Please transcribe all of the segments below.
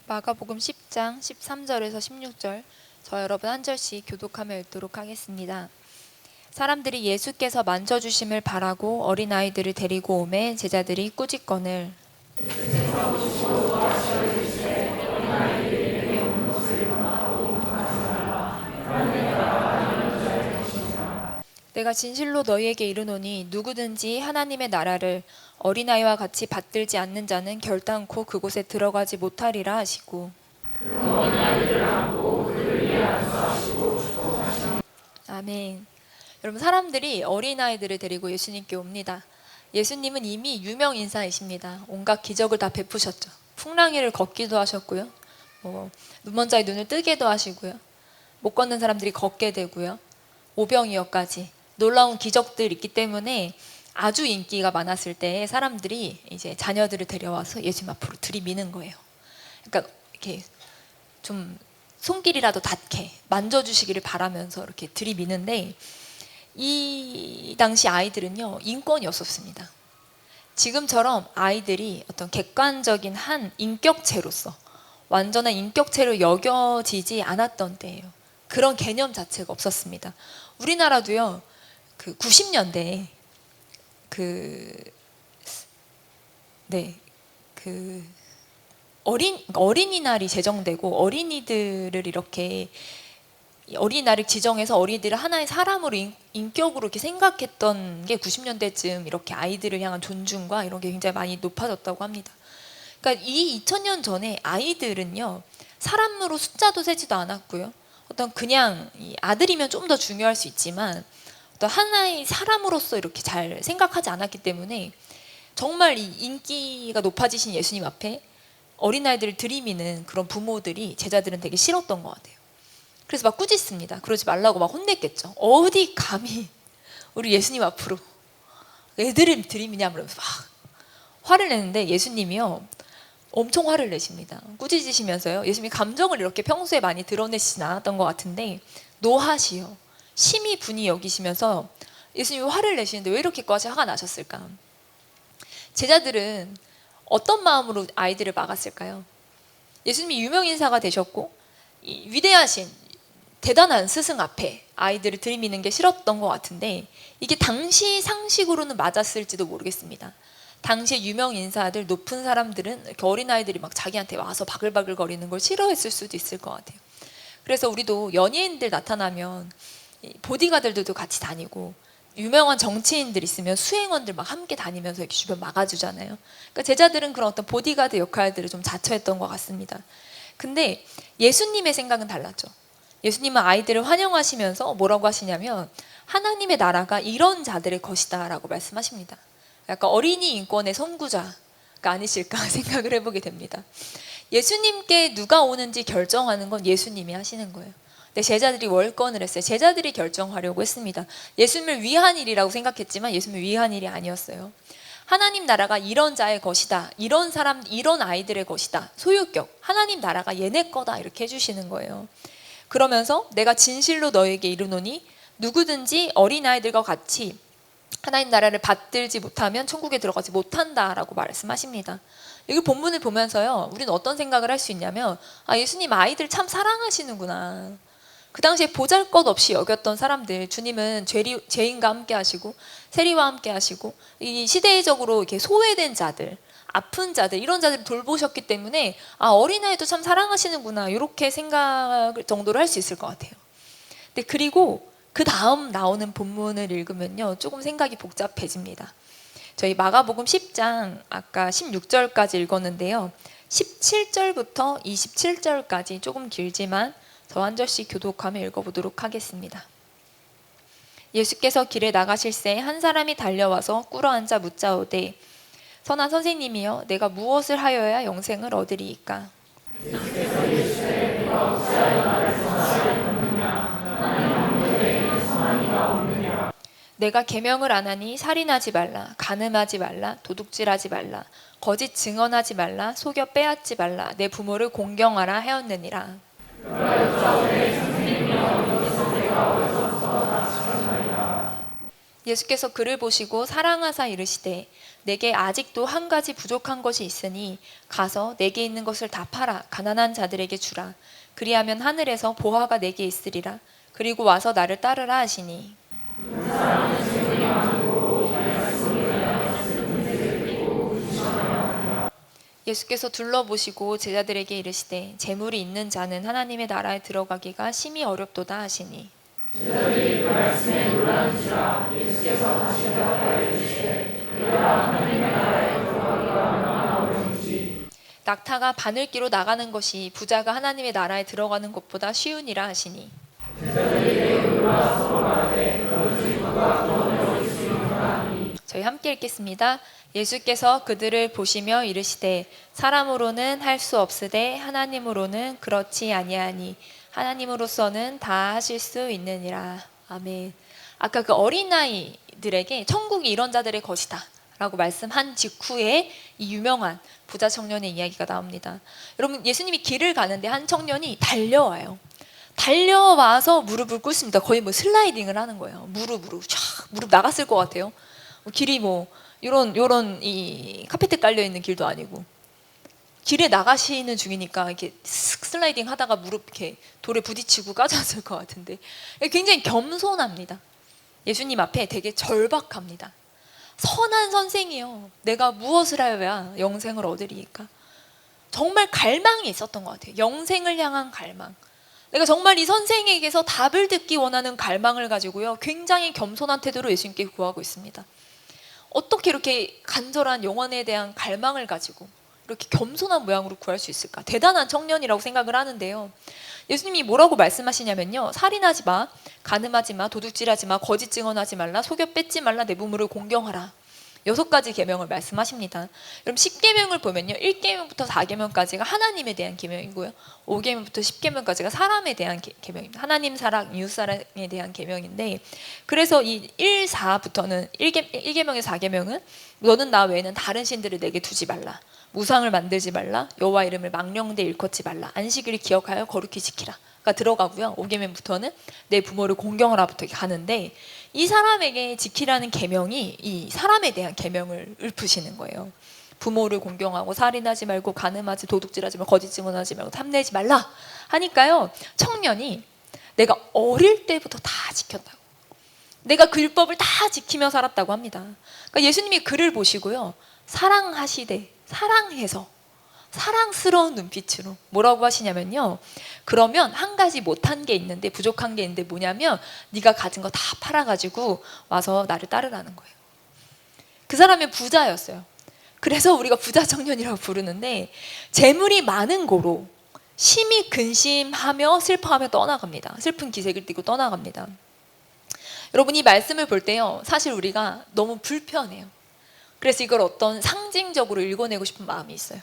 마가복음 10장 13절에서 16절 저 여러분 한 절씩 교독하며 읽도록 하겠습니다. 사람들이 예수께서 만져주심을 바라고 어린아이들을 데리고 오매 제자들이 꾸짖거늘 내가 진실로 너희에게 이르노니 누구든지 하나님의 나라를 어린아이와 같이 받들지 않는 자는 결단코 그곳에 들어가지 못하리라 하시고 아멘. 여러분, 사람들이 어린아이들을 데리고 예수님께 옵니다. 예수님은 이미 유명 인사이십니다. 온갖 기적을 다 베푸셨죠. 풍랑이를 걷기도 하셨고요, 눈먼 자의 눈을 뜨게도 하시고요, 못 걷는 사람들이 걷게 되고요, 오병이어까지 놀라운 기적들이 있기 때문에 아주 인기가 많았을 때 사람들이 이제 자녀들을 데려와서 예수님 앞으로 들이미는 거예요. 그러니까 이렇게 좀 손길이라도 닿게 만져주시기를 바라면서 이렇게 들이미는데, 이 당시 아이들은요, 인권이 없었습니다. 지금처럼 아이들이 어떤 객관적인 한 인격체로서 완전한 인격체로 여겨지지 않았던 때예요. 그런 개념 자체가 없었습니다. 우리나라도요, 그 90년대에 어린이날이 제정되고 어린이들을 이렇게 어린이날을 지정해서 어린이들을 하나의 사람으로 인격으로 이렇게 생각했던 게 90년대쯤 이렇게 아이들을 향한 존중과 이런 게 굉장히 많이 높아졌다고 합니다. 그러니까 이 2000년 전에 아이들은요, 사람으로 숫자도 세지도 않았고요, 어떤 그냥 아들이면 좀 더 중요할 수 있지만 어떤 하나의 사람으로서 이렇게 잘 생각하지 않았기 때문에 정말 이 인기가 높아지신 예수님 앞에 어린아이들을 들이미는 그런 부모들이, 제자들은 되게 싫었던 것 같아요. 그래서 막 꾸짖습니다. 그러지 말라고 막 혼냈겠죠. 어디 감히 우리 예수님 앞으로 애들을 들이미냐 그러면서 막 화를 내는데, 예수님이요 엄청 화를 내십니다. 꾸짖으시면서요, 예수님이 감정을 이렇게 평소에 많이 드러내시진 않았던 것 같은데 노하시요, 심히 분이 여기시면서 예수님이 화를 내시는데 왜 이렇게까지 화가 나셨을까? 제자들은 어떤 마음으로 아이들을 막았을까요? 예수님이 유명인사가 되셨고 이 위대하신 대단한 스승 앞에 아이들을 들이미는 게 싫었던 것 같은데, 이게 당시 상식으로는 맞았을지도 모르겠습니다. 당시 유명인사들, 높은 사람들은 이렇게 어린아이들이 막 자기한테 와서 바글바글 거리는 걸 싫어했을 수도 있을 것 같아요. 그래서 우리도 연예인들 나타나면 보디가들도 같이 다니고, 유명한 정치인들 있으면 수행원들 막 함께 다니면서 이렇게 주변 막아주잖아요. 그러니까 제자들은 그런 어떤 보디가드 역할들을 좀 자처했던 것 같습니다. 근데 예수님의 생각은 달랐죠. 예수님은 아이들을 환영하시면서 뭐라고 하시냐면 하나님의 나라가 이런 자들의 것이다 라고 말씀하십니다. 약간 어린이 인권의 선구자가 아니실까 생각을 해보게 됩니다. 예수님께 누가 오는지 결정하는 건 예수님이 하시는 거예요. 근데 제자들이 월권을 했어요. 제자들이 결정하려고 했습니다. 예수님을 위한 일이라고 생각했지만 예수님을 위한 일이 아니었어요. 하나님 나라가 이런 자의 것이다, 이런 사람, 이런 아이들의 것이다, 소유격, 하나님 나라가 얘네 거다, 이렇게 해주시는 거예요. 그러면서 내가 진실로 너에게 이르노니 누구든지 어린아이들과 같이 하나님 나라를 받들지 못하면 천국에 들어가지 못한다라고 말씀하십니다. 여기 본문을 보면서요, 우리는 어떤 생각을 할 수 있냐면, 예수님 아이들 참 사랑하시는구나. 그 당시에 보잘것없이 여겼던 사람들, 주님은 죄인과 함께 하시고 세리와 함께 하시고 이 시대적으로 이렇게 소외된 자들, 아픈 자들, 이런 자들을 돌보셨기 때문에 어린아이도 참 사랑하시는구나, 이렇게 생각 정도로 할 수 있을 것 같아요. 근데 그리고 그 다음 나오는 본문을 읽으면요, 조금 생각이 복잡해집니다. 저희 마가복음 10장 아까 16절까지 읽었는데요, 17절부터 27절까지 조금 길지만 저 한 절씩 교독하며 읽어보도록 하겠습니다. 예수께서 길에 나가실새 한 사람이 달려와서 꿇어앉아 묻자오되 선한 선생님이여, 내가 무엇을 하여야 영생을 얻으리이까? 예수께서 이르시되 네가 어찌하여 나를 전하려 걷느냐? 나는 아무에게는 선하니가 없느냐? 내가 계명을 안 하니 살인하지 말라, 간음하지 말라, 도둑질하지 말라, 거짓 증언하지 말라, 속여 빼앗지 말라, 내 부모를 공경하라 하였느니라. 예수께서 그를 보시고 사랑하사 이르시되 내게 아직도 한 가지 부족한 것이 있으니 가서 내게 있는 것을 다 팔아 가난한 자들에게 주라. 그리하면 하늘에서 보화가 내게 있으리라. 그리고 와서 나를 따르라 하시니. 예수께서 둘러보시고 제자들에게 이르시되 재물이 있는 자는 하나님의 나라에 들어가기가 심히 어렵도다 하시니. 제자들이 그 말씀에 놀라는지라. 예수께서 다시 대답하여 이르시되 그러나 하나님의 나라에 들어가기가 얼마나 어려운지. 낙타가 바늘기로 나가는 것이 부자가 하나님의 나라에 들어가는 것보다 쉬우니라 하시니. 제자들이 놀라 서로 말하되 그런지 누가 구원을 얻을 수 있는가 하니. 저희 함께 읽겠습니다. 예수께서 그들을 보시며 이르시되 사람으로는 할 수 없으되 하나님으로는 그렇지 아니하니 하나님으로서는 다 하실 수 있느니라. 아멘. 아까 그 어린아이들에게 천국이 이런 자들의 것이다 라고 말씀한 직후에 이 유명한 부자 청년의 이야기가 나옵니다. 여러분, 예수님이 길을 가는데 한 청년이 달려와요. 달려와서 무릎을 꿇습니다. 거의 뭐 슬라이딩을 하는 거예요. 무릎으로 쫙 무릎 나갔을 것 같아요. 길이 뭐 요런 이 카페트 깔려 있는 길도 아니고 길에 나가시는 중이니까 이렇게 슬라이딩 하다가 무릎 이렇게 돌에 부딪히고 까졌을 것 같은데 굉장히 겸손합니다. 예수님 앞에 되게 절박합니다. 선한 선생이요. 내가 무엇을 하여야 영생을 얻으리이까? 정말 갈망이 있었던 것 같아요. 영생을 향한 갈망. 내가 정말 이 선생에게서 답을 듣기 원하는 갈망을 가지고요. 굉장히 겸손한 태도로 예수님께 구하고 있습니다. 어떻게 이렇게 간절한 영혼에 대한 갈망을 가지고 이렇게 겸손한 모양으로 구할 수 있을까? 대단한 청년이라고 생각을 하는데요. 예수님이 뭐라고 말씀하시냐면요. 살인하지 마, 간음하지 마, 도둑질하지 마, 거짓 증언하지 말라, 속여 뺏지 말라, 내 부모를 공경하라. 6가지 계명을 말씀하십니다. 여러분 10계명을 보면요. 1계명부터 4계명까지가 하나님에 대한 계명이고요. 5계명부터 10계명까지가 사람에 대한 계명입니다. 하나님 사랑, 이웃 사랑에 대한 계명인데 그래서 이 1, 4부터는 1계명에서 4계명은 너는 나 외에는 다른 신들을 내게 두지 말라. 우상을 만들지 말라. 여호와 이름을 망령되이 일컫지 말라. 안식일을 기억하여 거룩히 지키라가 들어가고요. 5계명부터는 내 부모를 공경하라부터 가는데 이 사람에게 지키라는 계명이 이 사람에 대한 계명을 읊으시는 거예요. 부모를 공경하고 살인하지 말고 간음하지 도둑질하지 말고 거짓 증언하지 말고 탐내지 말라 하니까요. 청년이 내가 어릴 때부터 다 지켰다고. 내가 그 율법을 다 지키며 살았다고 합니다. 그러니까 예수님이 그를 보시고요. 사랑하시되 사랑해서 사랑스러운 눈빛으로 뭐라고 하시냐면요. 그러면 한 가지 못한 게 있는데 부족한 게 있는데 뭐냐면 네가 가진 거 다 팔아가지고 와서 나를 따르라는 거예요. 그 사람은 부자였어요. 그래서 우리가 부자 청년이라고 부르는데 재물이 많은 고로 심히 근심하며 슬퍼하며 떠나갑니다. 슬픈 기색을 띠고 떠나갑니다. 여러분 이 말씀을 볼 때요. 사실 우리가 너무 불편해요. 그래서 이걸 어떤 상징적으로 읽어내고 싶은 마음이 있어요.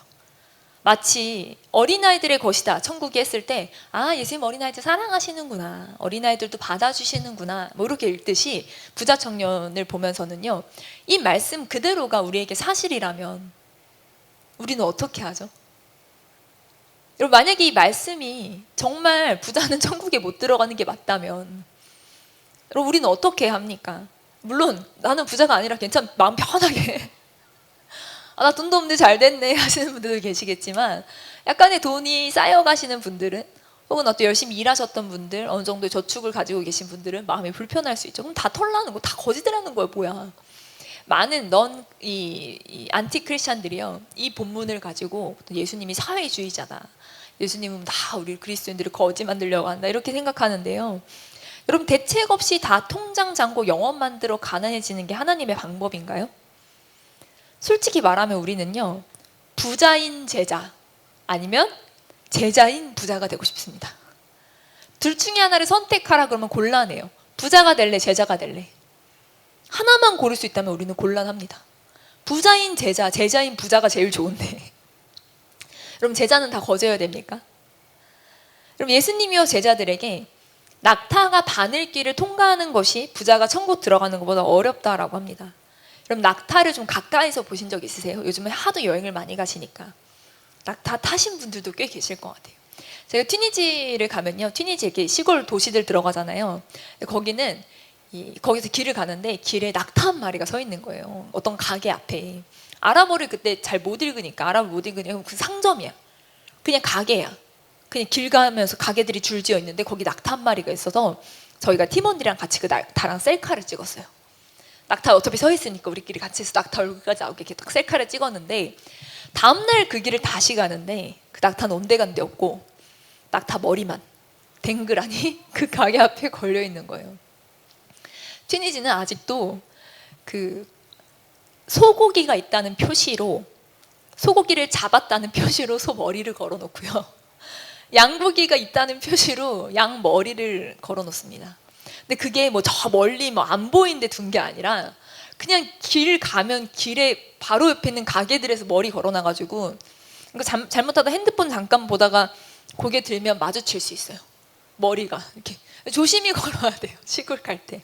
마치 어린아이들의 것이다 천국이 했을 때 아 예수님 어린아이들 사랑하시는구나 어린아이들도 받아주시는구나 뭐 이렇게 읽듯이 부자 청년을 보면서는요 이 말씀 그대로가 우리에게 사실이라면 우리는 어떻게 하죠? 여러분 만약에 이 말씀이 정말 부자는 천국에 못 들어가는 게 맞다면 여러분 우리는 어떻게 합니까? 물론 나는 부자가 아니라 마음 편하게 아, 나 돈도 없는데 잘 됐네 하시는 분들도 계시겠지만 약간의 돈이 쌓여가시는 분들은 혹은 어떤 열심히 일하셨던 분들 어느 정도의 저축을 가지고 계신 분들은 마음이 불편할 수 있죠. 그럼 다 털나는 거, 다 거짓이라는 거야 뭐야. 많은 이 안티 크리스찬들이요 이 본문을 가지고 예수님이 사회주의자다. 예수님은 다 우리 그리스도인들을 거지 만들려고 한다 이렇게 생각하는데요. 여러분 대책 없이 다 통장 잔고 영업 만들어 가난해지는 게 하나님의 방법인가요? 솔직히 말하면 우리는요 부자인 제자 아니면 제자인 부자가 되고 싶습니다. 둘 중에 하나를 선택하라 그러면 곤란해요. 부자가 될래 제자가 될래 하나만 고를 수 있다면 우리는 곤란합니다. 부자인 제자, 제자인 부자가 제일 좋은데 여러분 제자는 다 거저야 됩니까? 여러분 예수님이요 제자들에게 낙타가 바늘길을 통과하는 것이 부자가 천국 들어가는 것보다 어렵다라고 합니다. 여러분 낙타를 좀 가까이서 보신 적 있으세요? 요즘에 하도 여행을 많이 가시니까 낙타 타신 분들도 꽤 계실 것 같아요. 제가 튀니지를 가면요 튀니지 이렇게 시골 도시들 들어가잖아요. 거기는 거기서 길을 가는데 길에 낙타 한 마리가 서 있는 거예요. 어떤 가게 앞에. 아람어를 그때 잘 못 읽으니까, 아람어 못 읽으니까 그 상점이야. 그냥 가게야. 그냥 길 가면서 가게들이 줄지어 있는데 거기 낙타 한 마리가 있어서 저희가 팀원들이랑 같이 그 낙타랑 셀카를 찍었어요. 낙타 어차피 서 있으니까 우리끼리 같이 해서 낙타 얼굴까지 나오게 이렇게 딱 셀카를 찍었는데, 다음날 그 길을 다시 가는데 그 낙타는 온데간데 없고 낙타 머리만 댕그라니 그 가게 앞에 걸려 있는 거예요. 튀니지는 아직도 그 소고기가 있다는 표시로, 소고기를 잡았다는 표시로 소 머리를 걸어 놓고요. 양고기가 있다는 표시로 양 머리를 걸어 놓습니다. 근데 그게 뭐 저 멀리 뭐 안 보이는데 둔 게 아니라 그냥 길 가면 길에 바로 옆에 있는 가게들에서 머리 걸어 놔가지고, 그러니까 잘못하다 핸드폰 잠깐 보다가 고개 들면 마주칠 수 있어요. 머리가 이렇게 조심히 걸어야 돼요. 시골 갈 때.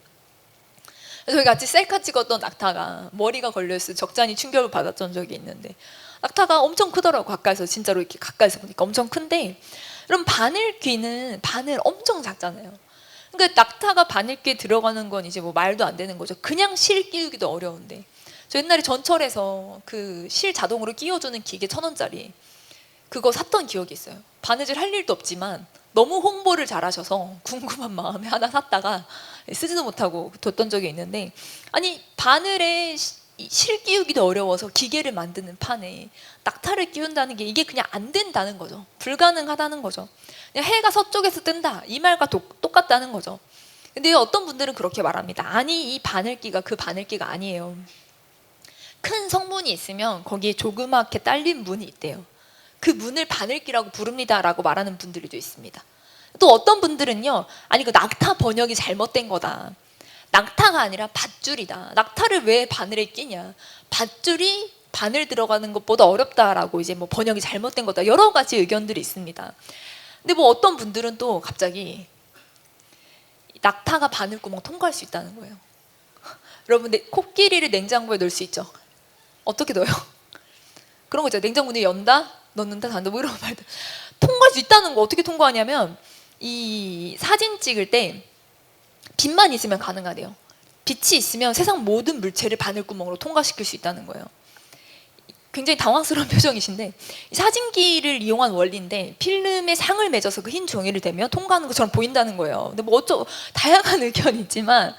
저희 같이 셀카 찍었던 낙타가 머리가 걸려있어 적잖이 충격을 받았던 적이 있는데, 낙타가 엄청 크더라고. 가까이서, 진짜로 이렇게 가까이서 보니까 엄청 큰데, 그럼 바늘귀는 바늘 엄청 작잖아요. 그러니까 낙타가 바늘귀에 들어가는 건 이제 뭐 말도 안 되는 거죠. 그냥 실 끼우기도 어려운데, 저 옛날에 전철에서 그 실 자동으로 끼워주는 기계 1,000원짜리 그거 샀던 기억이 있어요. 바느질 할 일도 없지만 너무 홍보를 잘하셔서 궁금한 마음에 하나 샀다가 쓰지도 못하고 뒀던 적이 있는데, 아니 바늘에 실 끼우기도 어려워서 기계를 만드는 판에 낙타를 끼운다는 게 이게 그냥 안 된다는 거죠. 불가능하다는 거죠. 그냥 해가 서쪽에서 뜬다 이 말과 똑같다는 거죠. 근데 어떤 분들은 그렇게 말합니다. 아니 이 바늘기가 그 바늘기가 아니에요. 큰 성문이 있으면 거기에 조그맣게 딸린 문이 있대요. 그 문을 바늘기라고 부릅니다 라고 말하는 분들도 있습니다. 또 어떤 분들은요, 아니 그 낙타 번역이 잘못된 거다. 낙타가 아니라 밧줄이다. 낙타를 왜 바늘에 끼냐. 밧줄이 바늘 들어가는 것보다 어렵다라고 이제 뭐 번역이 잘못된 거다. 여러 가지 의견들이 있습니다. 근데 뭐 어떤 분들은 또 갑자기 낙타가 바늘구멍 통과할 수 있다는 거예요. 여러분, 코끼리를 냉장고에 넣을 수 있죠? 어떻게 넣어요? 그런 거 있죠. 냉장고 연다, 넣는다, 닫는다, 뭐 이런 말들. 통과할 수 있다는 거. 어떻게 통과하냐면, 이 사진 찍을 때 빛만 있으면 가능하대요. 빛이 있으면 세상 모든 물체를 바늘구멍으로 통과시킬 수 있다는 거예요. 굉장히 당황스러운 표정이신데, 사진기를 이용한 원리인데 필름에 상을 맺어서 그 흰 종이를 대면 통과하는 것처럼 보인다는 거예요. 근데 뭐 다양한 의견이 있지만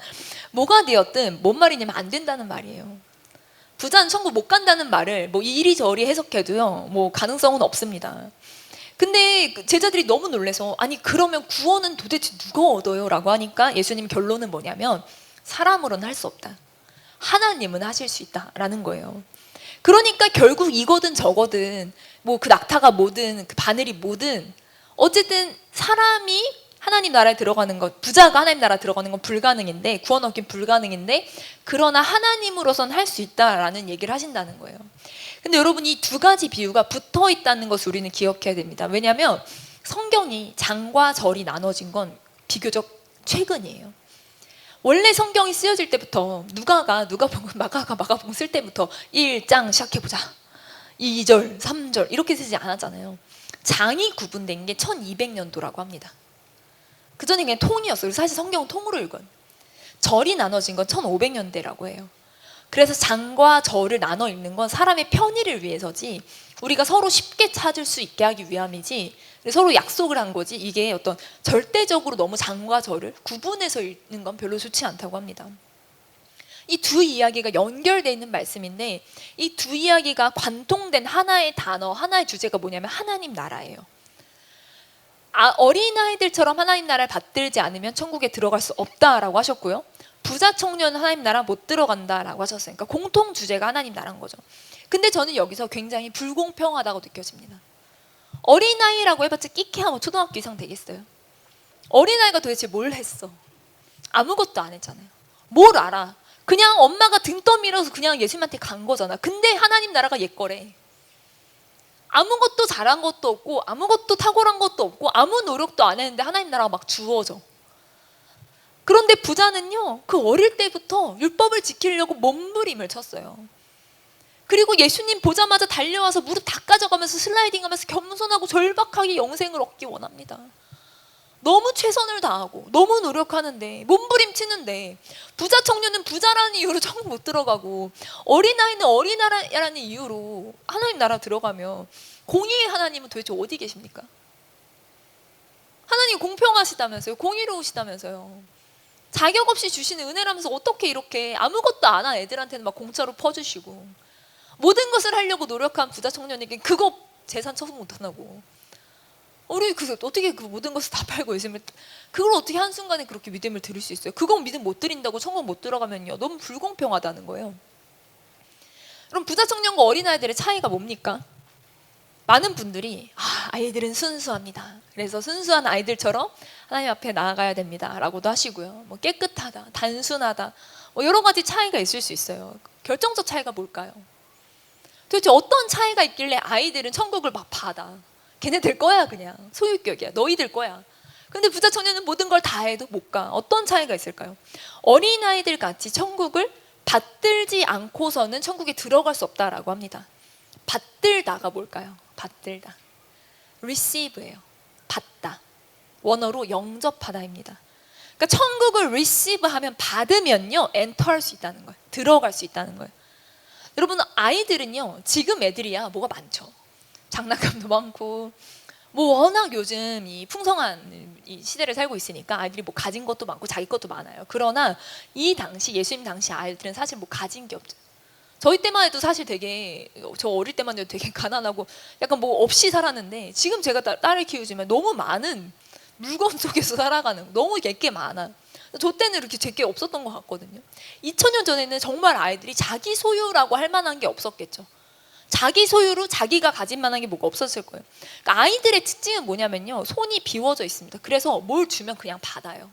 뭐가 되었든 뭔 말이냐면 안 된다는 말이에요. 부자는 천국 못 간다는 말을 뭐 이리저리 해석해도요, 뭐 가능성은 없습니다. 근데 제자들이 너무 놀라서, 아니 그러면 구원은 도대체 누가 얻어요? 라고 하니까 예수님 결론은 뭐냐면, 사람으로는 할 수 없다. 하나님은 하실 수 있다라는 거예요. 그러니까 결국 이거든 저거든, 뭐 그 낙타가 뭐든 그 바늘이 뭐든 어쨌든 사람이 하나님 나라에 들어가는 것, 부자가 하나님 나라에 들어가는 건 불가능인데, 구원 얻긴 불가능인데, 그러나 하나님으로선 할 수 있다라는 얘기를 하신다는 거예요. 근데 여러분, 이 두 가지 비유가 붙어 있다는 것을 우리는 기억해야 됩니다. 왜냐하면 성경이 장과 절이 나눠진 건 비교적 최근이에요. 원래 성경이 쓰여질 때부터 누가복음, 마가복음 쓸 때부터 1장 시작해보자, 2절, 3절 이렇게 쓰지 않았잖아요. 장이 구분된 게 1200년도라고 합니다. 그 전에 그냥 통이었어요. 사실 성경은 통으로 읽어요. 절이 나눠진 건 1500년대라고 해요. 그래서 장과 절을 나눠 읽는 건 사람의 편의를 위해서지, 우리가 서로 쉽게 찾을 수 있게 하기 위함이지, 서로 약속을 한 거지, 이게 어떤 절대적으로 너무 장과 절을 구분해서 읽는 건 별로 좋지 않다고 합니다. 이 두 이야기가 연결되어 있는 말씀인데, 이 두 이야기가 관통된 하나의 단어, 하나의 주제가 뭐냐면 하나님 나라예요. 어린아이들처럼 하나님 나라를 받들지 않으면 천국에 들어갈 수 없다라고 하셨고요, 부자 청년은 하나님 나라 못 들어간다라고 하셨어요. 그러니까 공통 주제가 하나님 나라인 거죠. 근데 저는 여기서 굉장히 불공평하다고 느껴집니다. 어린아이라고 해봤자 끼케하면 초등학교 이상 되겠어요? 어린아이가 도대체 뭘 했어? 아무것도 안 했잖아요. 뭘 알아? 그냥 엄마가 등 떠밀어서 그냥 예수님한테 간 거잖아. 근데 하나님 나라가 얘 거래. 아무것도 잘한 것도 없고 아무것도 탁월한 것도 없고 아무 노력도 안 했는데 하나님 나라가 막 주어져. 그런데 부자는요, 그 어릴 때부터 율법을 지키려고 몸부림을 쳤어요. 그리고 예수님 보자마자 달려와서 무릎 다 까져가면서 슬라이딩하면서 겸손하고 절박하게 영생을 얻기 원합니다. 너무 최선을 다하고 너무 노력하는데 몸부림치는데 부자 청년은 부자라는 이유로 천국 못 들어가고 어린아이는 어린아이라는 이유로 하나님 나라 들어가면 공의의 하나님은 도대체 어디 계십니까? 하나님 공평하시다면서요. 공의로우시다면서요. 자격 없이 주시는 은혜라면서 어떻게 이렇게 아무것도 안 한 애들한테는 막 공짜로 퍼주시고 모든 것을 하려고 노력한 부자 청년에게 그거 재산 처분 못하고 우리 어떻게 그 모든 것을 다 팔고 예수님을 그걸 어떻게 한순간에 그렇게 믿음을 드릴 수 있어요? 그건 믿음 못 드린다고 천국 못 들어가면요 너무 불공평하다는 거예요. 그럼 부자 청년과 어린아이들의 차이가 뭡니까? 많은 분들이 아이들은 순수합니다. 그래서 순수한 아이들처럼 하나님 앞에 나아가야 됩니다 라고도 하시고요. 뭐 깨끗하다, 단순하다 뭐 여러 가지 차이가 있을 수 있어요. 결정적 차이가 뭘까요? 도대체 어떤 차이가 있길래 아이들은 천국을 막 받아? 걔네들 거야 그냥 소유격이야 너희들 거야. 근데 부자 청년은 모든 걸 다 해도 못 가. 어떤 차이가 있을까요? 어린아이들 같이 천국을 받들지 않고서는 천국에 들어갈 수 없다라고 합니다. 받들다가 뭘까요? 받들다 receive예요. 받다 원어로 영접하다입니다. 그러니까 천국을 receive 하면 받으면요 enter 할 수 있다는 거예요. 들어갈 수 있다는 거예요. 여러분 아이들은요 지금 애들이야 뭐가 많죠. 장난감도 많고 뭐 워낙 요즘 이 풍성한 이 시대를 살고 있으니까 아이들이 뭐 가진 것도 많고 자기 것도 많아요. 그러나 이 당시 예수님 당시 아이들은 사실 뭐 가진 게 없죠. 저희 때만 해도 사실 되게 저 어릴 때만 해도 되게 가난하고 약간 뭐 없이 살았는데 지금 제가 딸을 키우지만 너무 많은 물건 속에서 살아가는 너무 게 많아. 저 때는 이렇게 제게 없었던 것 같거든요. 2000년 전에는 정말 아이들이 자기 소유라고 할 만한 게 없었겠죠. 자기 소유로 자기가 가진 만한 게 뭐가 없었을 거예요. 그러니까 아이들의 특징은 뭐냐면요 손이 비워져 있습니다. 그래서 뭘 주면 그냥 받아요.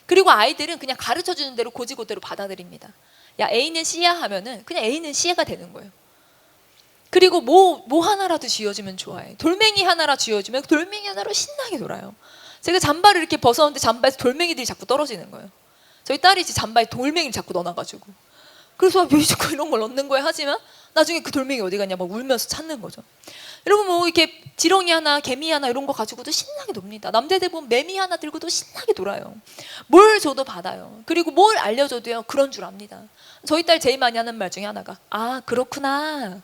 그리고 아이들은 그냥 가르쳐주는 대로 고지고대로 받아들입니다. 야 A는 C야 하면은 그냥 A는 C가 되는 거예요. 그리고 뭐 하나라도 쥐어주면 좋아해. 돌멩이 하나라 쥐어주면 돌멩이 하나로 신나게 놀아요. 제가 잠바를 이렇게 벗었는데 잠바에서 돌멩이들이 자꾸 떨어지는 거예요. 저희 딸이 잠바에 돌멩이를 자꾸 넣어놔가지고 그래서 왜 자꾸 이런 걸 넣는 거야 하지만 나중에 그 돌멩이 어디 갔냐 막 울면서 찾는 거죠. 여러분 뭐 이렇게 지렁이 하나 개미 하나 이런 거 가지고도 신나게 놉니다. 남자들 보면 매미 하나 들고도 신나게 놀아요. 뭘 줘도 받아요. 그리고 뭘 알려줘도요 그런 줄 압니다. 저희 딸 제일 많이 하는 말 중에 하나가 그렇구나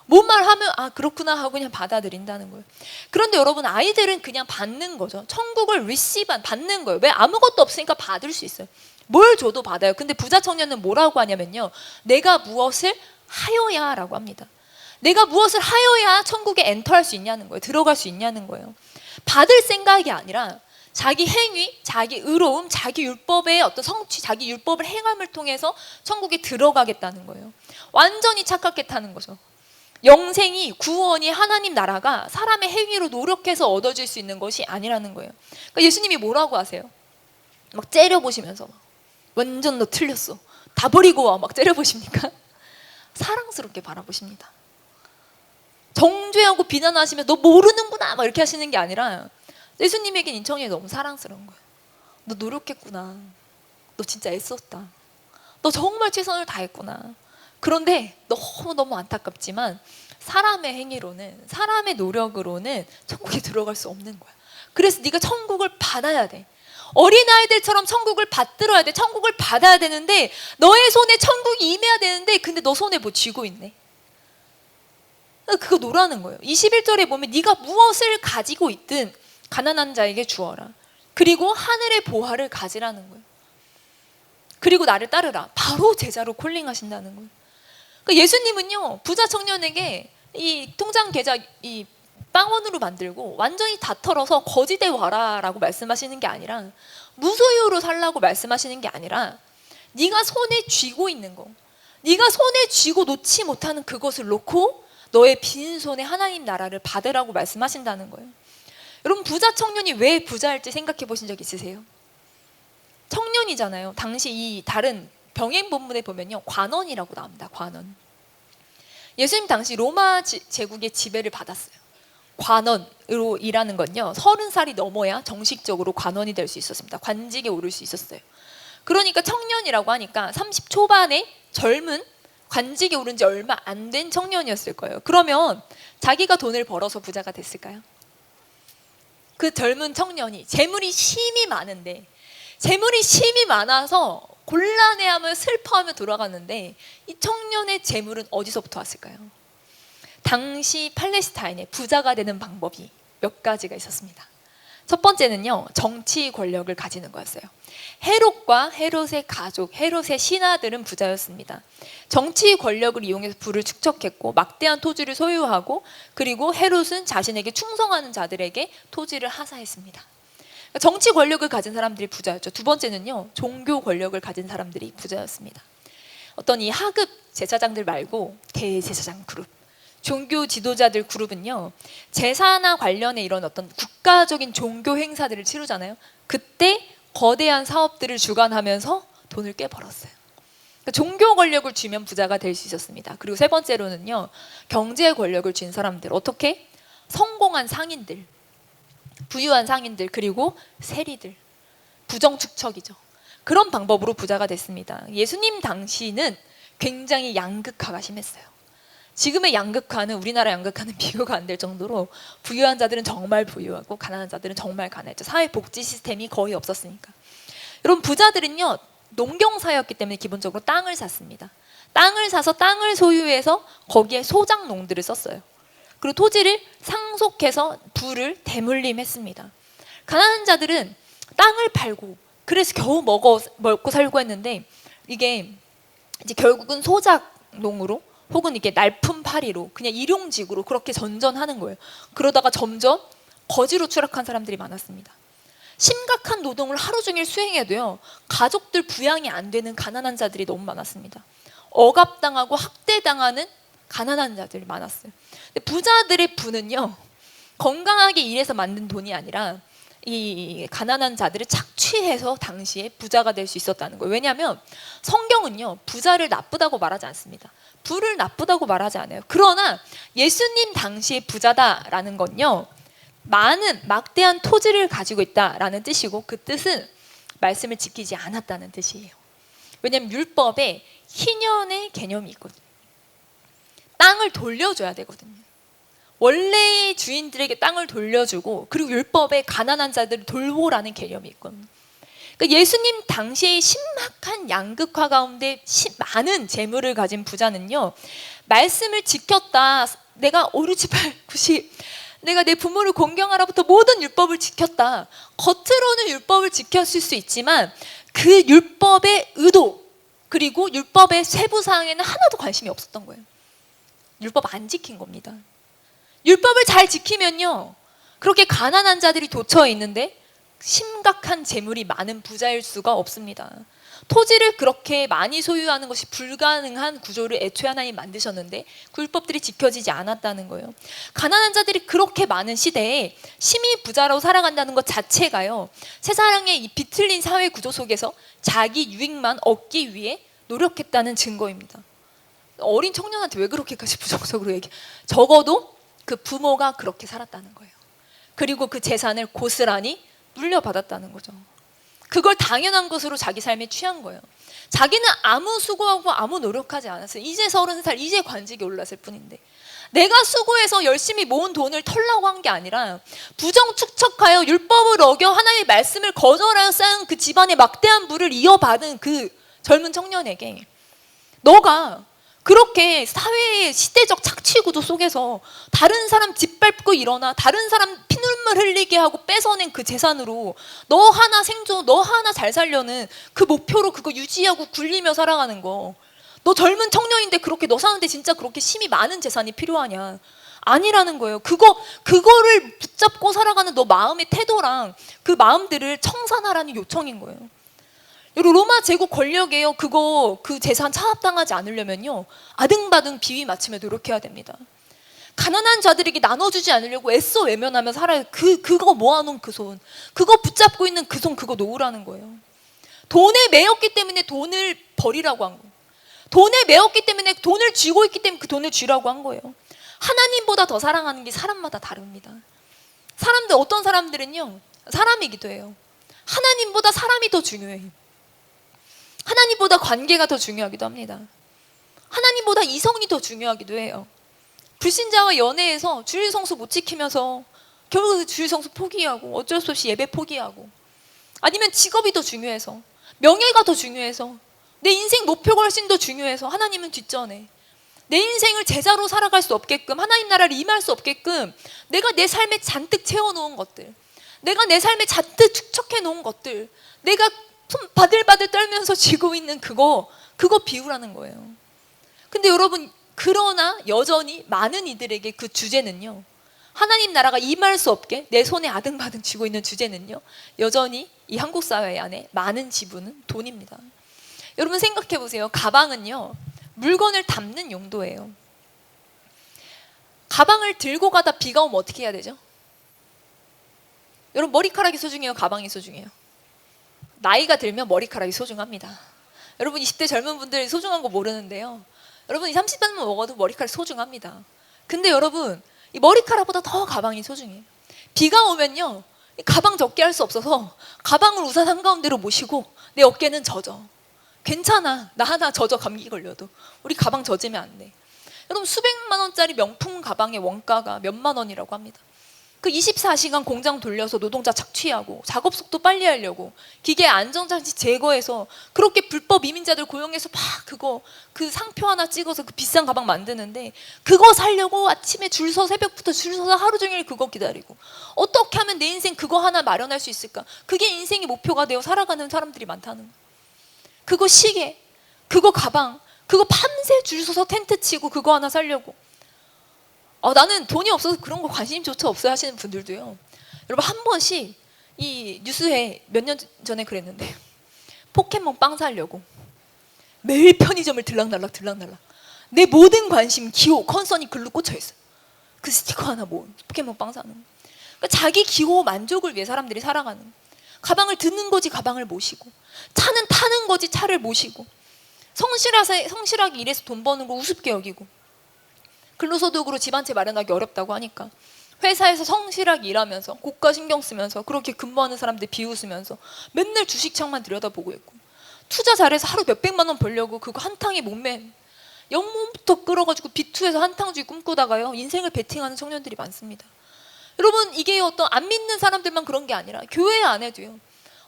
뭔 말 하면 그렇구나 하고 그냥 받아들인다는 거예요. 그런데 여러분 아이들은 그냥 받는 거죠. 천국을 receive 받는 거예요. 왜? 아무것도 없으니까 받을 수 있어요. 뭘 줘도 받아요. 근데 부자 청년은 뭐라고 하냐면요 내가 무엇을 하여야 라고 합니다. 내가 무엇을 하여야 천국에 엔터할 수 있냐는 거예요. 들어갈 수 있냐는 거예요. 받을 생각이 아니라 자기 행위, 자기 의로움, 자기 율법의 어떤 성취, 자기 율법을 행함을 통해서 천국에 들어가겠다는 거예요. 완전히 착각했다는 거죠. 영생이, 구원이, 하나님 나라가 사람의 행위로 노력해서 얻어질 수 있는 것이 아니라는 거예요. 그러니까 예수님이 뭐라고 하세요? 막 째려보시면서 완전 너 틀렸어 다 버리고 와 막 째려보십니까? 사랑스럽게 바라보십니다. 정죄하고 비난하시면 너 모르는구나 막 이렇게 하시는 게 아니라 예수님에겐 인청이 너무 사랑스러운 거예요. 너 노력했구나. 너 진짜 애썼다. 너 정말 최선을 다했구나. 그런데 너무너무 안타깝지만 사람의 행위로는 사람의 노력으로는 천국에 들어갈 수 없는 거야. 그래서 네가 천국을 받아야 돼. 어린아이들처럼 천국을 받들어야 돼. 천국을 받아야 되는데 너의 손에 천국이 임해야 되는데 근데 너 손에 뭐 쥐고 있네. 그거 노라는 거예요. 21절에 보면 네가 무엇을 가지고 있든 가난한 자에게 주어라. 그리고 하늘의 보화를 가지라는 거예요. 그리고 나를 따르라. 바로 제자로 콜링하신다는 거예요. 그러니까 예수님은요 부자 청년에게 이 통장 계좌 이 빵원으로 만들고 완전히 다 털어서 거지돼 와라라고 말씀하시는 게 아니라 무소유로 살라고 말씀하시는 게 아니라 네가 손에 쥐고 있는 거, 네가 손에 쥐고 놓지 못하는 그것을 놓고 너의 빈손에 하나님 나라를 받으라고 말씀하신다는 거예요. 여러분 부자 청년이 왜 부자일지 생각해 보신 적 있으세요? 청년이잖아요. 당시 이 다른 병행 본문에 보면요 관원이라고 나옵니다. 관원. 예수님 당시 로마 제국의 지배를 받았어요. 관원으로 일하는 건요 30살이 넘어야 정식적으로 관원이 될 수 있었습니다. 관직에 오를 수 있었어요. 그러니까 청년이라고 하니까 30 초반의 젊은 관직에 오른 지 얼마 안 된 청년이었을 거예요. 그러면 자기가 돈을 벌어서 부자가 됐을까요? 그 젊은 청년이 재물이 심히 많은데, 재물이 심히 많아서 곤란해하며 슬퍼하며 돌아가는데, 이 청년의 재물은 어디서부터 왔을까요? 당시 팔레스타인의 부자가 되는 방법이 몇 가지가 있었습니다. 첫 번째는요, 정치 권력을 가지는 거였어요. 헤롯과 헤롯의 가족, 헤롯의 신하들은 부자였습니다. 정치 권력을 이용해서 부를 축적했고 막대한 토지를 소유하고, 그리고 헤롯은 자신에게 충성하는 자들에게 토지를 하사했습니다. 정치 권력을 가진 사람들이 부자였죠. 두 번째는요, 종교 권력을 가진 사람들이 부자였습니다. 어떤 이 하급 제사장들 말고 대제사장 그룹, 종교 지도자들 그룹은요, 제사나 관련해 이런 어떤 국가적인 종교 행사들을 치르잖아요. 그때 거대한 사업들을 주관하면서 돈을 꽤 벌었어요. 그러니까 종교 권력을 쥐면 부자가 될 수 있었습니다. 그리고 세 번째로는요, 경제 권력을 쥔 사람들. 어떻게? 성공한 상인들, 부유한 상인들, 그리고 세리들, 부정축척이죠. 그런 방법으로 부자가 됐습니다. 예수님 당시는 굉장히 양극화가 심했어요. 지금의 양극화는, 우리나라 양극화는 비교가 안 될 정도로 부유한 자들은 정말 부유하고 가난한 자들은 정말 가난했죠. 사회복지 시스템이 거의 없었으니까. 여러분, 부자들은요, 농경사였기 때문에 기본적으로 땅을 샀습니다. 땅을 사서 땅을 소유해서 거기에 소작농들을 썼어요. 그리고 토지를 상속해서 부를 대물림했습니다. 가난한 자들은 땅을 팔고 그래서 겨우 먹고 살고 했는데, 이게 이제 결국은 소작농으로 혹은 이게 날품팔이로 그냥 일용직으로 그렇게 전전하는 거예요. 그러다가 점점 거지로 추락한 사람들이 많았습니다. 심각한 노동을 하루 종일 수행해도요, 가족들 부양이 안 되는 가난한 자들이 너무 많았습니다. 억압당하고 학대당하는 가난한 자들이 많았어요. 근데 부자들의 부는요, 건강하게 일해서 만든 돈이 아니라 이 가난한 자들을 착취해서 당시에 부자가 될 수 있었다는 거예요. 왜냐하면 성경은요, 부자를 나쁘다고 말하지 않습니다. 부를 나쁘다고 말하지 않아요. 그러나 예수님 당시의 부자다라는 건요, 많은 막대한 토지를 가지고 있다라는 뜻이고, 그 뜻은 말씀을 지키지 않았다는 뜻이에요. 왜냐하면 율법에 희년의 개념이 있거든요. 땅을 돌려줘야 되거든요. 원래의 주인들에게 땅을 돌려주고, 그리고 율법에 가난한 자들을 돌보라는 개념이 있거든요. 그러니까 예수님 당시의 심각한 양극화 가운데 많은 재물을 가진 부자는요, 말씀을 지켰다, 내가 5, 6, 7, 8, 90, 내가 내 부모를 공경하라부터 모든 율법을 지켰다, 겉으로는 율법을 지켰을 수 있지만 그 율법의 의도 그리고 율법의 세부 사항에는 하나도 관심이 없었던 거예요. 율법 안 지킨 겁니다. 율법을 잘 지키면요, 그렇게 가난한 자들이 도처에 있는데 심각한 재물이 많은 부자일 수가 없습니다. 토지를 그렇게 많이 소유하는 것이 불가능한 구조를 애초에 하나님 만드셨는데 그 율법들이 지켜지지 않았다는 거예요. 가난한 자들이 그렇게 많은 시대에 심히 부자로 살아간다는 것 자체가요, 세상의 이 비틀린 사회 구조 속에서 자기 유익만 얻기 위해 노력했다는 증거입니다. 어린 청년한테 왜 그렇게까지 부정적으로 얘기해? 적어도 그 부모가 그렇게 살았다는 거예요. 그리고 그 재산을 고스란히 물려받았다는 거죠. 그걸 당연한 것으로 자기 삶에 취한 거예요. 자기는 아무 수고하고 아무 노력하지 않았어요. 이제 30살, 이제 관직에 올랐을 뿐인데, 내가 수고해서 열심히 모은 돈을 털라고 한 게 아니라 부정축척하여 율법을 어겨 하나님의 말씀을 거절하여 쌓은 그 집안의 막대한 부를 이어받은 그 젊은 청년에게, 너가 그렇게 사회의 시대적 착취 구조 속에서 다른 사람 짓밟고 일어나 다른 사람 피눈물 흘리게 하고 뺏어낸 그 재산으로 너 하나 생존, 너 하나 잘 살려는 그 목표로 그거 유지하고 굴리며 살아가는 거, 너 젊은 청년인데 그렇게 너 사는데 진짜 그렇게 심히 많은 재산이 필요하냐? 아니라는 거예요. 그거를 붙잡고 살아가는 너 마음의 태도랑 그 마음들을 청산하라는 요청인 거예요. 로마 제국 권력에요, 그 재산 차압당하지 않으려면요, 아등바등 비위 맞추며 노력해야 됩니다. 가난한 자들에게 나눠주지 않으려고 애써 외면하며 살아요. 그거 모아놓은 그 손, 그거 붙잡고 있는 그 손, 그거 놓으라는 거예요. 돈에 매였기 때문에 돈을 버리라고 한 거예요. 돈에 매였기 때문에, 돈을 쥐고 있기 때문에 그 돈을 쥐라고 한 거예요. 하나님보다 더 사랑하는 게 사람마다 다릅니다. 어떤 사람들은요, 사람이기도 해요. 하나님보다 사람이 더 중요해요. 하나님보다 관계가 더 중요하기도 합니다. 하나님보다 이성이 더 중요하기도 해요. 불신자와 연애해서 주일 성수 못 지키면서 결국 주일 성수 포기하고 어쩔 수 없이 예배 포기하고, 아니면 직업이 더 중요해서, 명예가 더 중요해서, 내 인생 목표가 훨씬 더 중요해서 하나님은 뒷전에, 내 인생을 제자로 살아갈 수 없게끔, 하나님 나라를 임할 수 없게끔 내가 내 삶에 잔뜩 채워놓은 것들, 내가 내 삶에 잔뜩 축적해 놓은 것들, 내가 손 바들바들 떨면서 쥐고 있는 그거 비우라는 거예요. 근데 여러분, 그러나 여전히 많은 이들에게 그 주제는요, 하나님 나라가 임할 수 없게 내 손에 아등바등 쥐고 있는 주제는요, 여전히 이 한국 사회 안에 많은 지분은 돈입니다. 여러분 생각해 보세요. 가방은요, 물건을 담는 용도예요. 가방을 들고 가다 비가 오면 어떻게 해야 되죠? 여러분, 머리카락이 소중해요? 가방이 소중해요? 나이가 들면 머리카락이 소중합니다. 여러분 20대 젊은 분들이 소중한 거 모르는데요, 여러분 20, 30대만 먹어도 머리카락 소중합니다. 근데 여러분, 이 머리카락보다 더 가방이 소중해요. 비가 오면요, 가방 젖게 할 수 없어서 가방을 우산 한가운데로 모시고 내 어깨는 젖어. 괜찮아, 나 하나 젖어, 감기 걸려도. 우리 가방 젖으면 안 돼. 여러분, 수백만 원짜리 명품 가방의 원가가 몇만 원이라고 합니다. 그 24시간 공장 돌려서 노동자 착취하고 작업 속도 빨리 하려고 기계 안전장치 제거해서 그렇게 불법 이민자들 고용해서 막 그 상표 하나 찍어서 그 비싼 가방 만드는데, 그거 사려고 아침에 줄 서, 새벽부터 줄 서서 하루 종일 그거 기다리고, 어떻게 하면 내 인생 그거 하나 마련할 수 있을까? 그게 인생의 목표가 되어 살아가는 사람들이 많다는 거예요. 그거 시계, 그거 가방, 그거 밤새 줄 서서 텐트 치고 그거 하나 사려고. 나는 돈이 없어서 그런 거 관심조차 없어요 하시는 분들도요, 여러분 한 번씩 이 뉴스에 몇 년 전에 그랬는데, 포켓몬 빵 사려고 매일 편의점을 들락날락 내 모든 관심, 기호, 컨선이 글로 꽂혀있어요. 그 스티커 하나 모은 포켓몬 빵 사는. 그러니까 자기 기호 만족을 위해 사람들이 살아가는. 가방을 듣는 거지 가방을 모시고, 차는 타는 거지 차를 모시고, 성실하게 일해서 돈 버는 거 우습게 여기고, 근로소득으로 집 한 채 마련하기 어렵다고 하니까 회사에서 성실하게 일하면서 고가 신경 쓰면서 그렇게 근무하는 사람들 비웃으면서 맨날 주식창만 들여다보고 있고, 투자 잘해서 하루 몇백만 원 벌려고 그거 한탕에 목매, 영혼부터 끌어가지고 비투해서 한탕주의 꿈꾸다가요 인생을 베팅하는 청년들이 많습니다. 여러분, 이게 어떤 안 믿는 사람들만 그런 게 아니라 교회 안에도요,